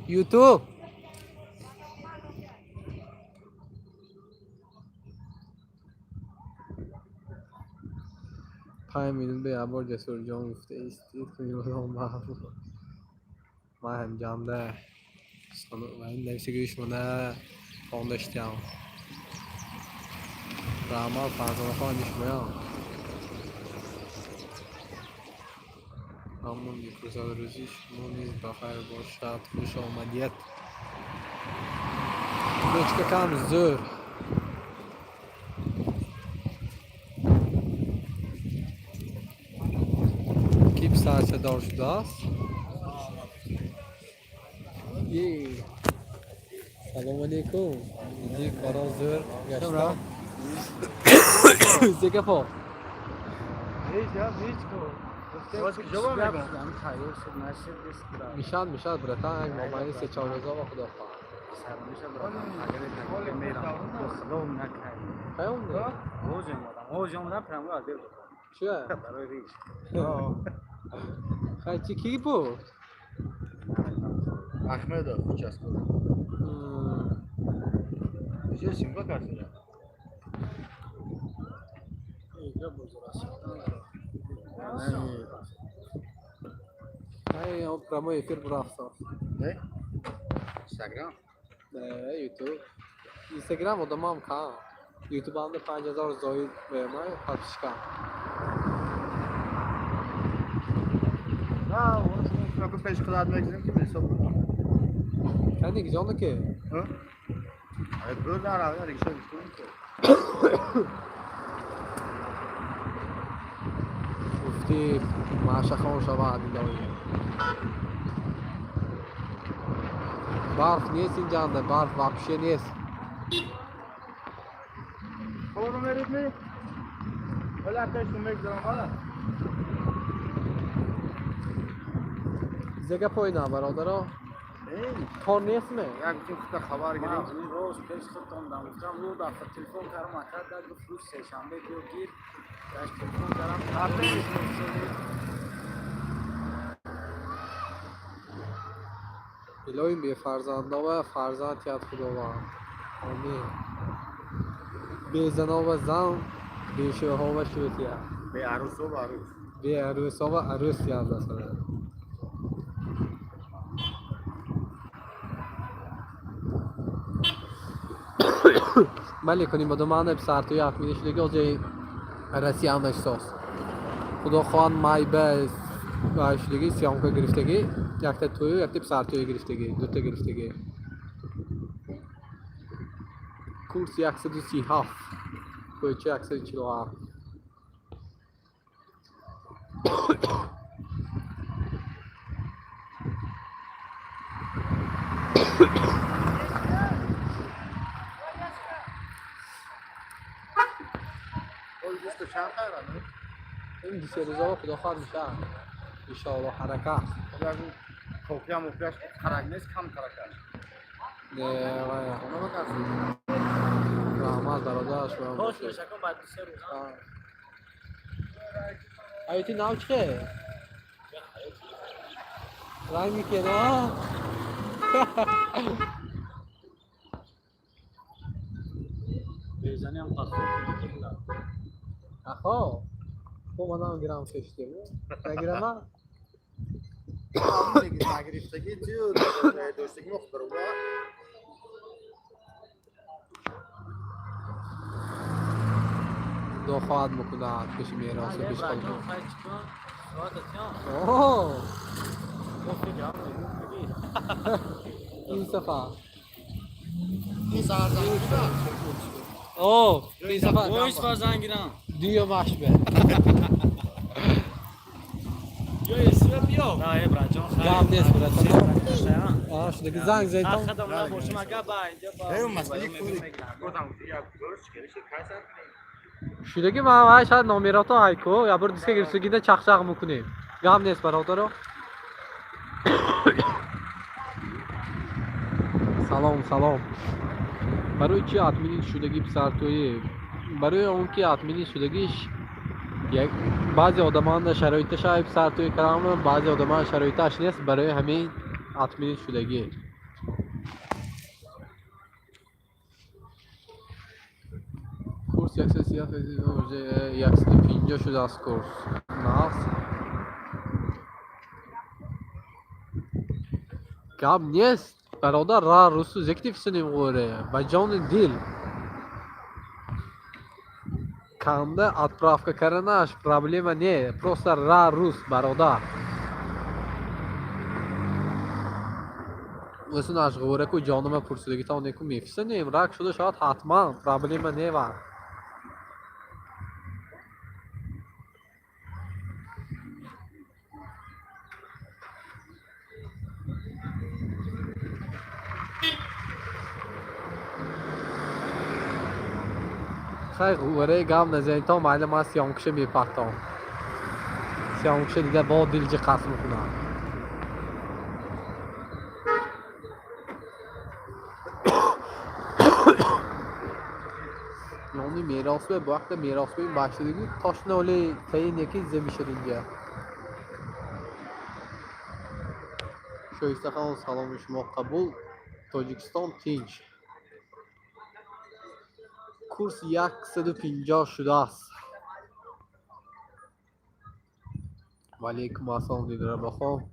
یوتیوب 5 میلیون به یه بار جسور جان گفته ایستید کنیبودم من هم جمده و این نویسگیش منه فاندشتیم رحمت فرزانه خواهندش میام ممنون میکروزاد روزی شما نیز بخیر باشد خوش آمدید بچه کم زور کیپ سرچه دار شده است سلام علیکم دیدی کارا زور گشتم زیگه پا میشد برتن یک مابینی 3-4 روزا و خدا خواهد خیام ده چیه؟ خیلی چی کی بود؟ احمد خوش است چه سیمبا کرده اینجا بزرگ است هی هم پرامو افیر برافتا نه اینستاگرام نه یوتیوب اینستاگرام ادام هم کام یوتیوب هم 5000 زاید به من پخش کرد. نه اون شما که پیش خدمت میگذاریم که حساب کنم. کنی که جانه که؟ ها؟ آره برو نه دیگه شد گفتی معشق خان شما دیدایی. برف نیست اینجا، برف واپشه نیست. برو میرید می؟ ولی پیشتون میگذارم حالا. زگه پایینا برادرها. کار نیست می؟ یک چیز که خبر گیریم. این روز پیش خودم داشتم رو دفتر تلفن کارم کرد در فروش سه شنبه دو گیر داشت تلفن کردم الهی به فرزنده و فرزند یاد خداوند. آمین. به زنا و زن، به شوهر و شوهر. به عروس و عروس. به عروس و عروس یاد داشته. ولی کنیبودم من بسر توی اخمیدش دیگه آجای رسی هم احساس. خدا خوان مای به دیگه سیام که گرفتگی یک تا توی یک تا بسر توی گرفتگی دو تا گرفتگی. کورس 137 کوچه 147. تو چند خیرانه؟ این دیسه روزا خدا خواد میشه انشاءالله حرکت توفیه مفیش خرک نیست کم ترکش نه وای اونو بکرسی رحمت برادرش برام خوش باشه. میشه کن بعد سه روز ایتی ناو چه؟ رنگ میکنه بیزنی هم قصد آخا تو منم گرام کشتیم نگیرم ها؟ نگرفتگی تو دوستگی مختبر بود دو خواهد میکنه پیش میراث پیش خود اوه این صفحه این سهر زنگی بود اوه این صفحه گوش با زنگیرم دیو ماش به یا یسیو بیا نه ای برجان گام نیست براتون خیلی آه شده که زنگ زیتون خدام نباشه مگه با اینجا با اون مسئله کوری گفتم یا درست کردی کاسه شده که ما شاید نامیراتو هایکو یا بر دیسک گرسگیده چخچق میکنیم گام نیست برادر سلام برای چی ادمین شدگی پسر توی برای اون که ادمین شدگیش یک بعضی آدمان شرایطش های پسر توی کلام بعضی آدمان شرایطش نیست برای همین ادمین شدگی کورس 150 شده از کورس نه کام نیست برادر را روسو زکتیف سنیم غوره با جان دل کنده отправка کردنش проблема не просто را روس برادر واسه ناش غوره کو جانم پرسیدگی تا نیکو میفسنیم راک شده شاید حتما проблема не ва خیلی غوره گام نزدی تا معلم است سیامکشه میپختم سیامکشه دیگه با دلجی قسم میکنم یعنی میراث به وقت میراث به این باشدگی تاشنه ولی تاین یکی زمین شد اینجا شایسته خان سلام شما قبول تاجیکستان تینج کورس 150 شده است ولی یک ماسان دیدره بخوام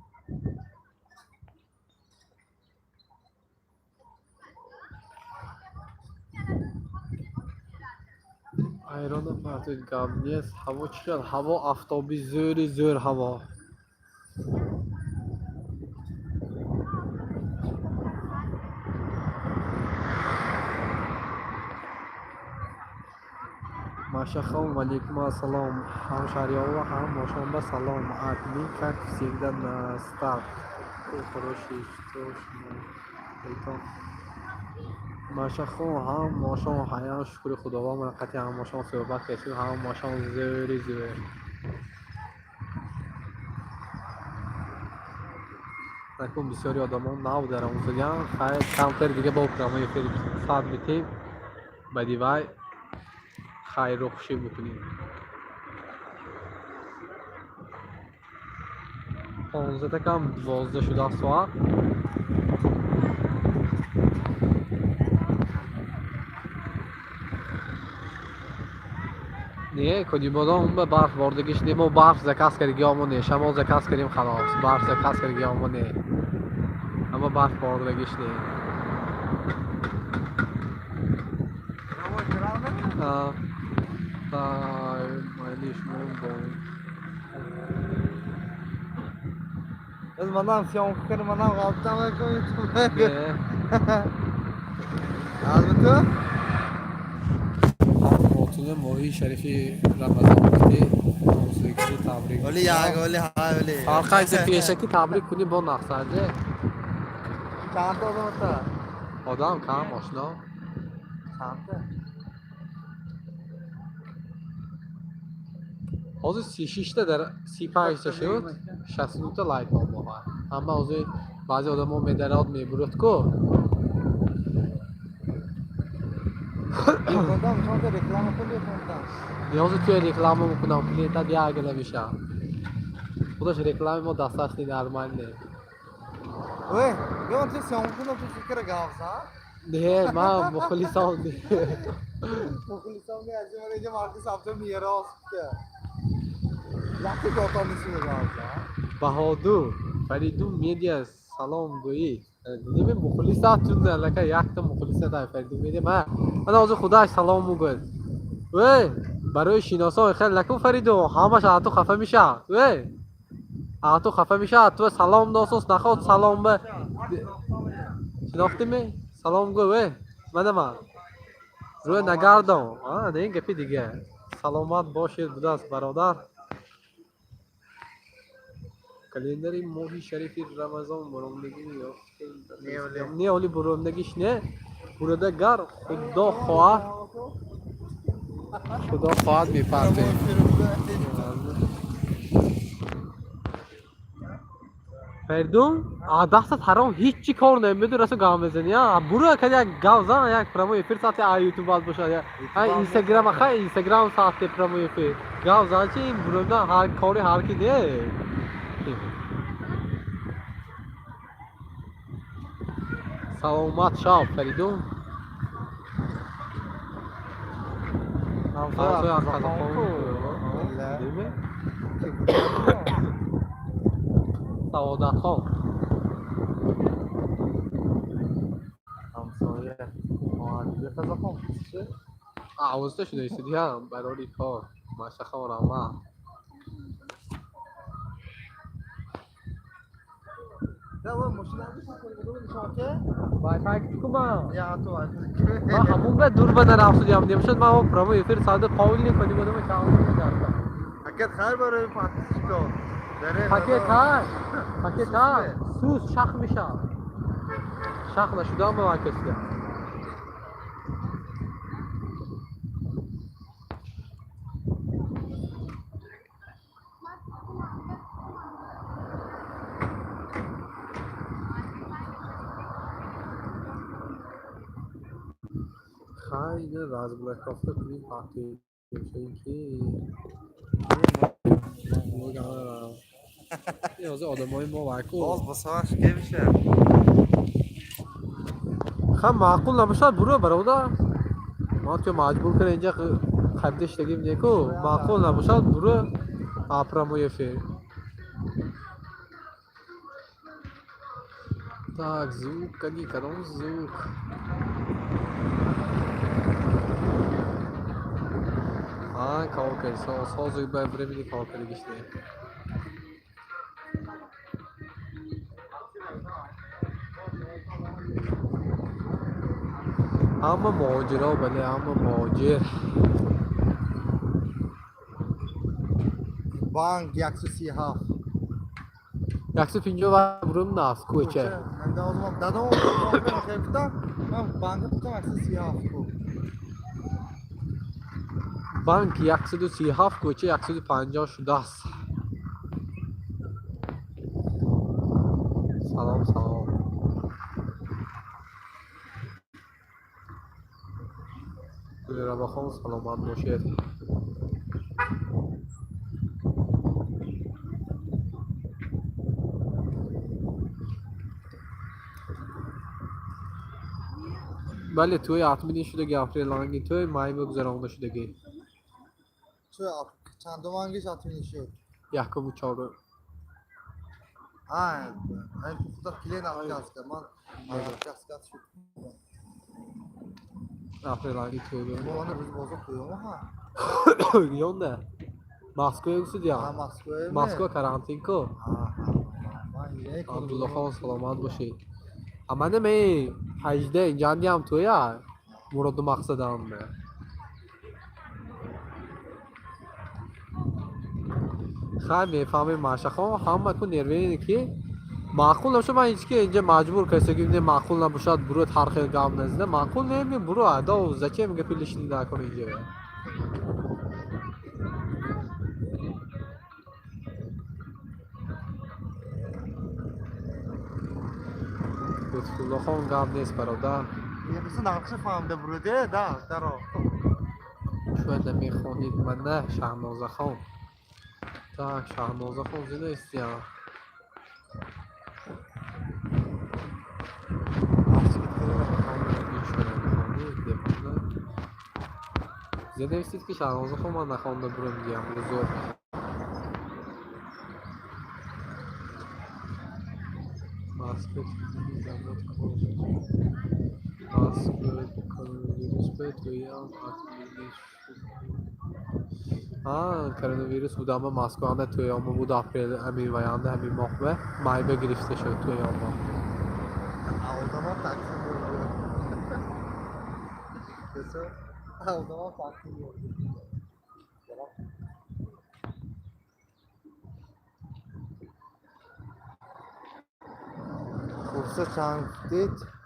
айрони партои гап нест. Ҳаво чӣ шуд? Ҳаво афтоби зӯри зӯр ҳаво. Машахом валейкум ассалом. Ҳамшариҳо ва ҳамошонба салом. Админ как всегда на старт. Хороший, что ж это. Машахом ҳамошон ҳаян шукри худованд муаққати ҳамошон суҳбат кардем. Ҳамошон зӯри зӯр. Накун бисёри одамон нав дар омӯзаган. Хайр камтар дига бо программаи эфир сад метем. ба дивай хайру хушӣ мекунем. 15 кам 12 шуда соат. Не, Конибодом به برف واردگیش نه. ما برف زکاس کردیم اما نه. شما زکاس کردیم خلاص. برف زکاس کردیم اما نه. اما برف واردگیش نه. مایلیش مون از منم سیام کنم منم غلطم نکنید. نه. البته خاتون ماهی شریفی رمضان وقتی موسیقی تبریک. ولی ولی فرق از پیشه کی تبریک کنی با مقصده. چند تا آدم هست؟ آدم کم آشنا. چند تا؟ حاضر 36 تا در 35 تا شد 62 تا لایک با ما. اما حاضر بعضی آدم‌ها مدارات میبرد کو. خودم شما در رکلام خودی خوندم. نیازی توی رکلام میکنم کلیتا دیگه نمیشه. خودش رکلام ما دستش نرمال نه. اوه بیان تو سیام کنم تو فکر گاوزا؟ نه ما مخلصام نه. مخلصام نه از این میگه مارکی سافت میراث که. وقتی گفتم میشه گاوزا. بهادر فریدون میدیا سلام گویی. دیدیم مخلصاتون نه لکه یک تا مخلصات فریدون میدیم من از خداش سلام میگم. وی برای شناسان خیلی لکه فریدون همش آتو خفه میشه. وی آتو خفه میشه تو سلام داستوس نخواد سلام به شناختی می سلام گو وی من روی نگردم نه این گپی دیگه سلامت باشید بدست برادر. کلندری ماهی شریفی رمضان برامدگی نه ولی برامدگیش نه برادرگر خدا خواهد میپرده. فردون دستت حرام هیچی کار نمیدونی رسو گام بزنی. برو که یک گاوزان یک پرامو افیر ساعتی یوتیوب باز باشه. اینستاگرام خیلی اینستاگرام ساعتی پرامو افیر گاوزان چی این برو نه هر کاری هر کی نه. سلامت شاب فریدون. همسایه از قزاقستان دیمه. سعادت خان. همسایه مهاجر قزاقستان چه؟ عوضته شده ایستادی هم برای کار مشخه و رحمه. نه و ماشین همیشه کنیبودم نشانته؟ وای فای کدومه؟ یا تو ما همون به دور بدن افسودی هم نمیشد ما هم پرامو افیر ساده قاولی نکنیم بودم شاول می‌کردم. اکید خیر برای پاتیش کن. پاکت ها سوز شخ میشه. شخ نشده هم با کسی. خیلی راز بلک کافه کنیم پاکی میشه کی. یه آدمای ما واکو. باز بساش که میشه؟ خب معقول نمیشه برو برادر. ما تو مجبور کنه اینجا خریدش دیگه نیکو معقول نمیشه برو آپراموی فی. Так, звук, кони, канал звук. کار کرد سازوی باید برمیدی کار کرد گشته همه مهاجر بله همه مهاجر بانک 137 150 و برون ناف کوچه من دادم من بانک بودم 137 کو بانک 137 کوچه 150 شده است سلام را بخون سلامت باشید بله توی اتمینی شده گفری لانگی توی مای بگذرانده شدگی چه چند مانگیش اتمینی شد یکم و چهارم این خدا کلین افکاس کرد من افکاس کرد شد گفری لانگی توی با بگم آنه روز بازا کویوم ها یونده ماسکو یکسو دیا ماسکو کرانتین کو عبدالله خان سلامت باشید اما نمی 18 اینجا هم توی مراد و مقصد هم خیلی میفهمیم ماشخان همه تو نروی اینه که معقول نمیشه من هیچ که اینجا مجبور کسی که معقول نباشد برو ترخی گام نزده معقول نمیم برو ادا و زچه میگه پیلشنی نکن اینجا لطفالله خان گام نیست برادر یه بسید نقشه فهمده بروده درا شاید نمیخونید من نه شهنازه خان tak شهنازه خان زیده استیم زیده استید که شهنازه خان من نخوانده برو میگم بزرگ ماسکت کرونا بودم ماسکو هم توی آما بود اپریل همین ویانده همین ماه به مای به گرفته شد توی آما آدم تاکسی برده کسو آدم تاکسی برده کورسه چند دید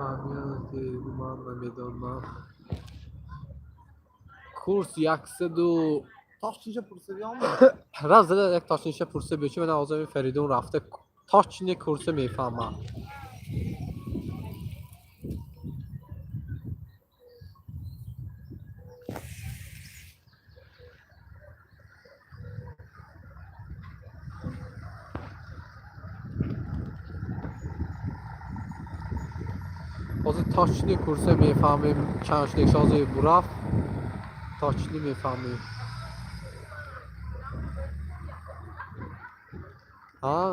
من نمیدونم کورس 102 تاش چیزا پرسه بیام راز زده یک تاشنیشه پرسه بیچه من آزمی فریدون رفته تاش نه کورسه میفهمم بازی تاچنی کورسه میفهمیم چندش نکشازه براف تاچنی میفهمیم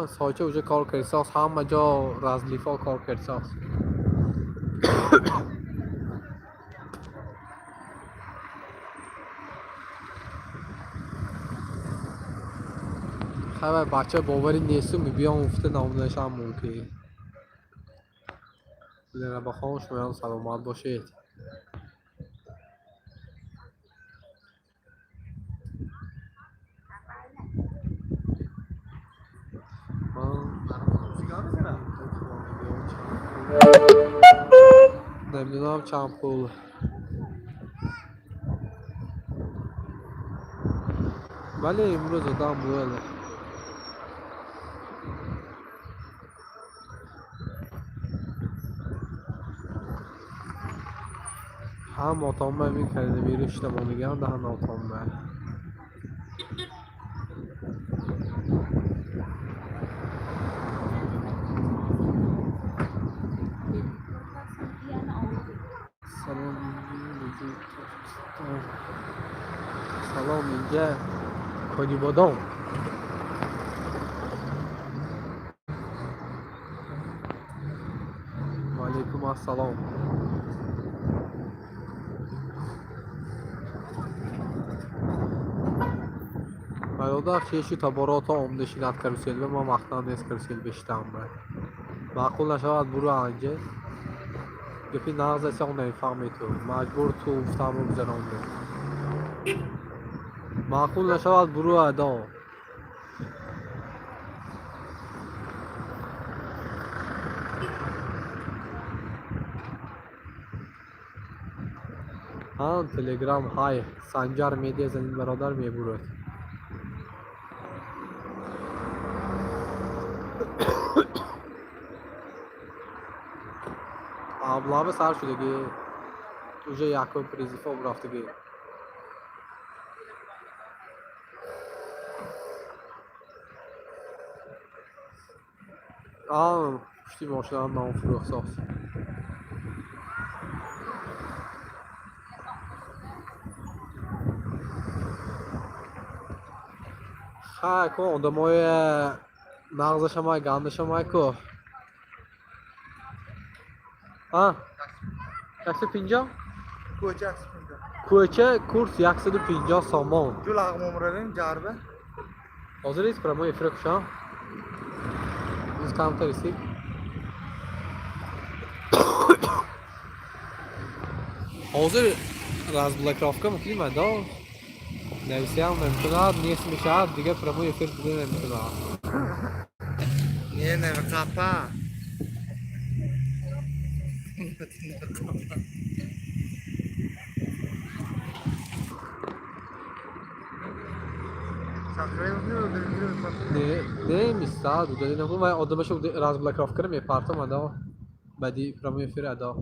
سایچه اوجه کار کرساس همه جا رزلیفا کار کرساس خیلی بچه باوری نیستم بیان افته نامونش هم ممکنی بلیره بخوام شما سلامت باشید نمیدونم چند پول ولی امروز آدم بوله هم آتامه میکنه میرشته ما میگم ده هم آتامه سلام اینجا کنیبودم و علیکم السلام برادر خیشی تبارات آمدشینت کروسیل به ما وقتا نیست کروسیل بشتم باید معقول نشود برو انجز گفی نغز ایسی اون نمیفهمی تو مجبور تو افتم رو بزرانده معقول نشود برو ادام تلگرام های سنجر میدی زنین برادر میبورد آبلاب سر شدگی اوجه یکو پریزیفا برفتگی پشتی ماشین هم نام فروخ ساز خیلی کن آدمای نغزش همه گندش همه که یکسو پینجا؟ کوچه هست اینجا کوچه کورس 150 سامان جو لغم بریم جربه حاضر ایست برای ما افره کشم از کمتر ایستی حاضر راز بلک رافکا مکنی مدار نویسی هم نمیتونه نیست میشه دیگه برای ما افره دیگه نمیتونه یه نمی قپا نه میستاد دو دیگه نمیتونه من آدمشو راز بلک رافکا رو میپرتم مدار بعدی برای ما افره ادا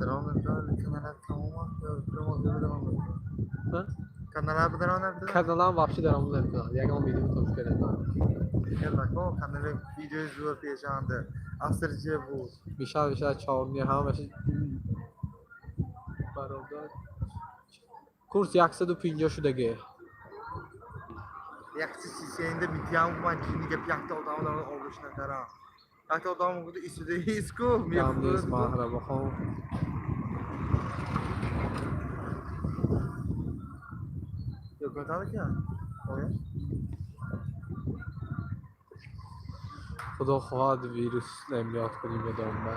درام نمیدونم کانال تمام درام نمیدونم کانال بدرام نمیدونم کانال هم واقعی درام نمیتونه یک هم ویدیو توش کرده یلا کو کانال ویدیو زور پیشانده اثر چه بود میشه چهارمی همش برادر کورس 150 شدگی یک چیزی اینده میتیام من چیزی که پیاده آدم آبش نکردم حتی آدم بود ایستاده ایسکو کم نیست مهره بخوام یا کتا که خدا خواهد ویروس نمیاد کنیم بدون به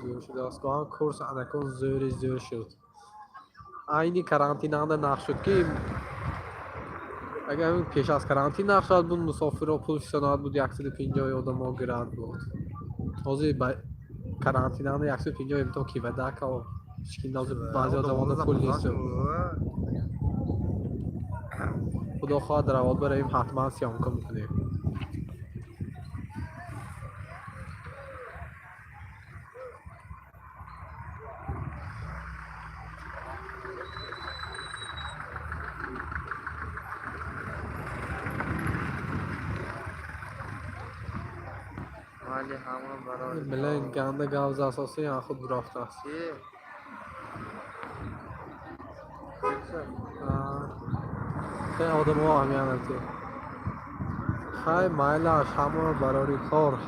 ویروس شده است که کورس انکون زور شد اینی کرانتینا ده نقش شد که اگر پیش از کرانتین نقش شد بود مسافر و پروفسیونال بود 150 آدم ها گرند بود تازه با کرانتینا ده 150 امتحان کی بده که شکین بعضی آدم پول نیست خدا خواهد رواد براییم حتما سیانکا میکنیم ولی همون برای بلین گنده گوز اساسی هم خود برافته است خیلی آدم ها همیانتی خیلی مایلاش همه براری کار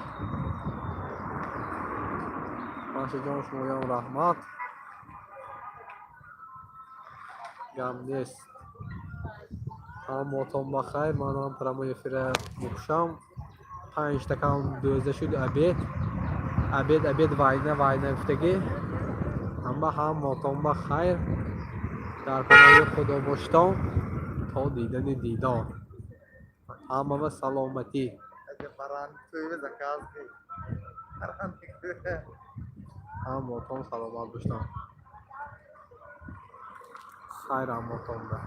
ماشه جان شما یم رحمت گم نیست هم موتون بخیر من هم پرموی فیره بکشم 5 تکان دوزه شد عبید واینه افتگی هم موتون بخیر در پناه خدا باشتم تا دیدار همه و سلامتی اگه بران توی به زکاز کی بران هم موتون سلامت باشتم خیر هم موتون به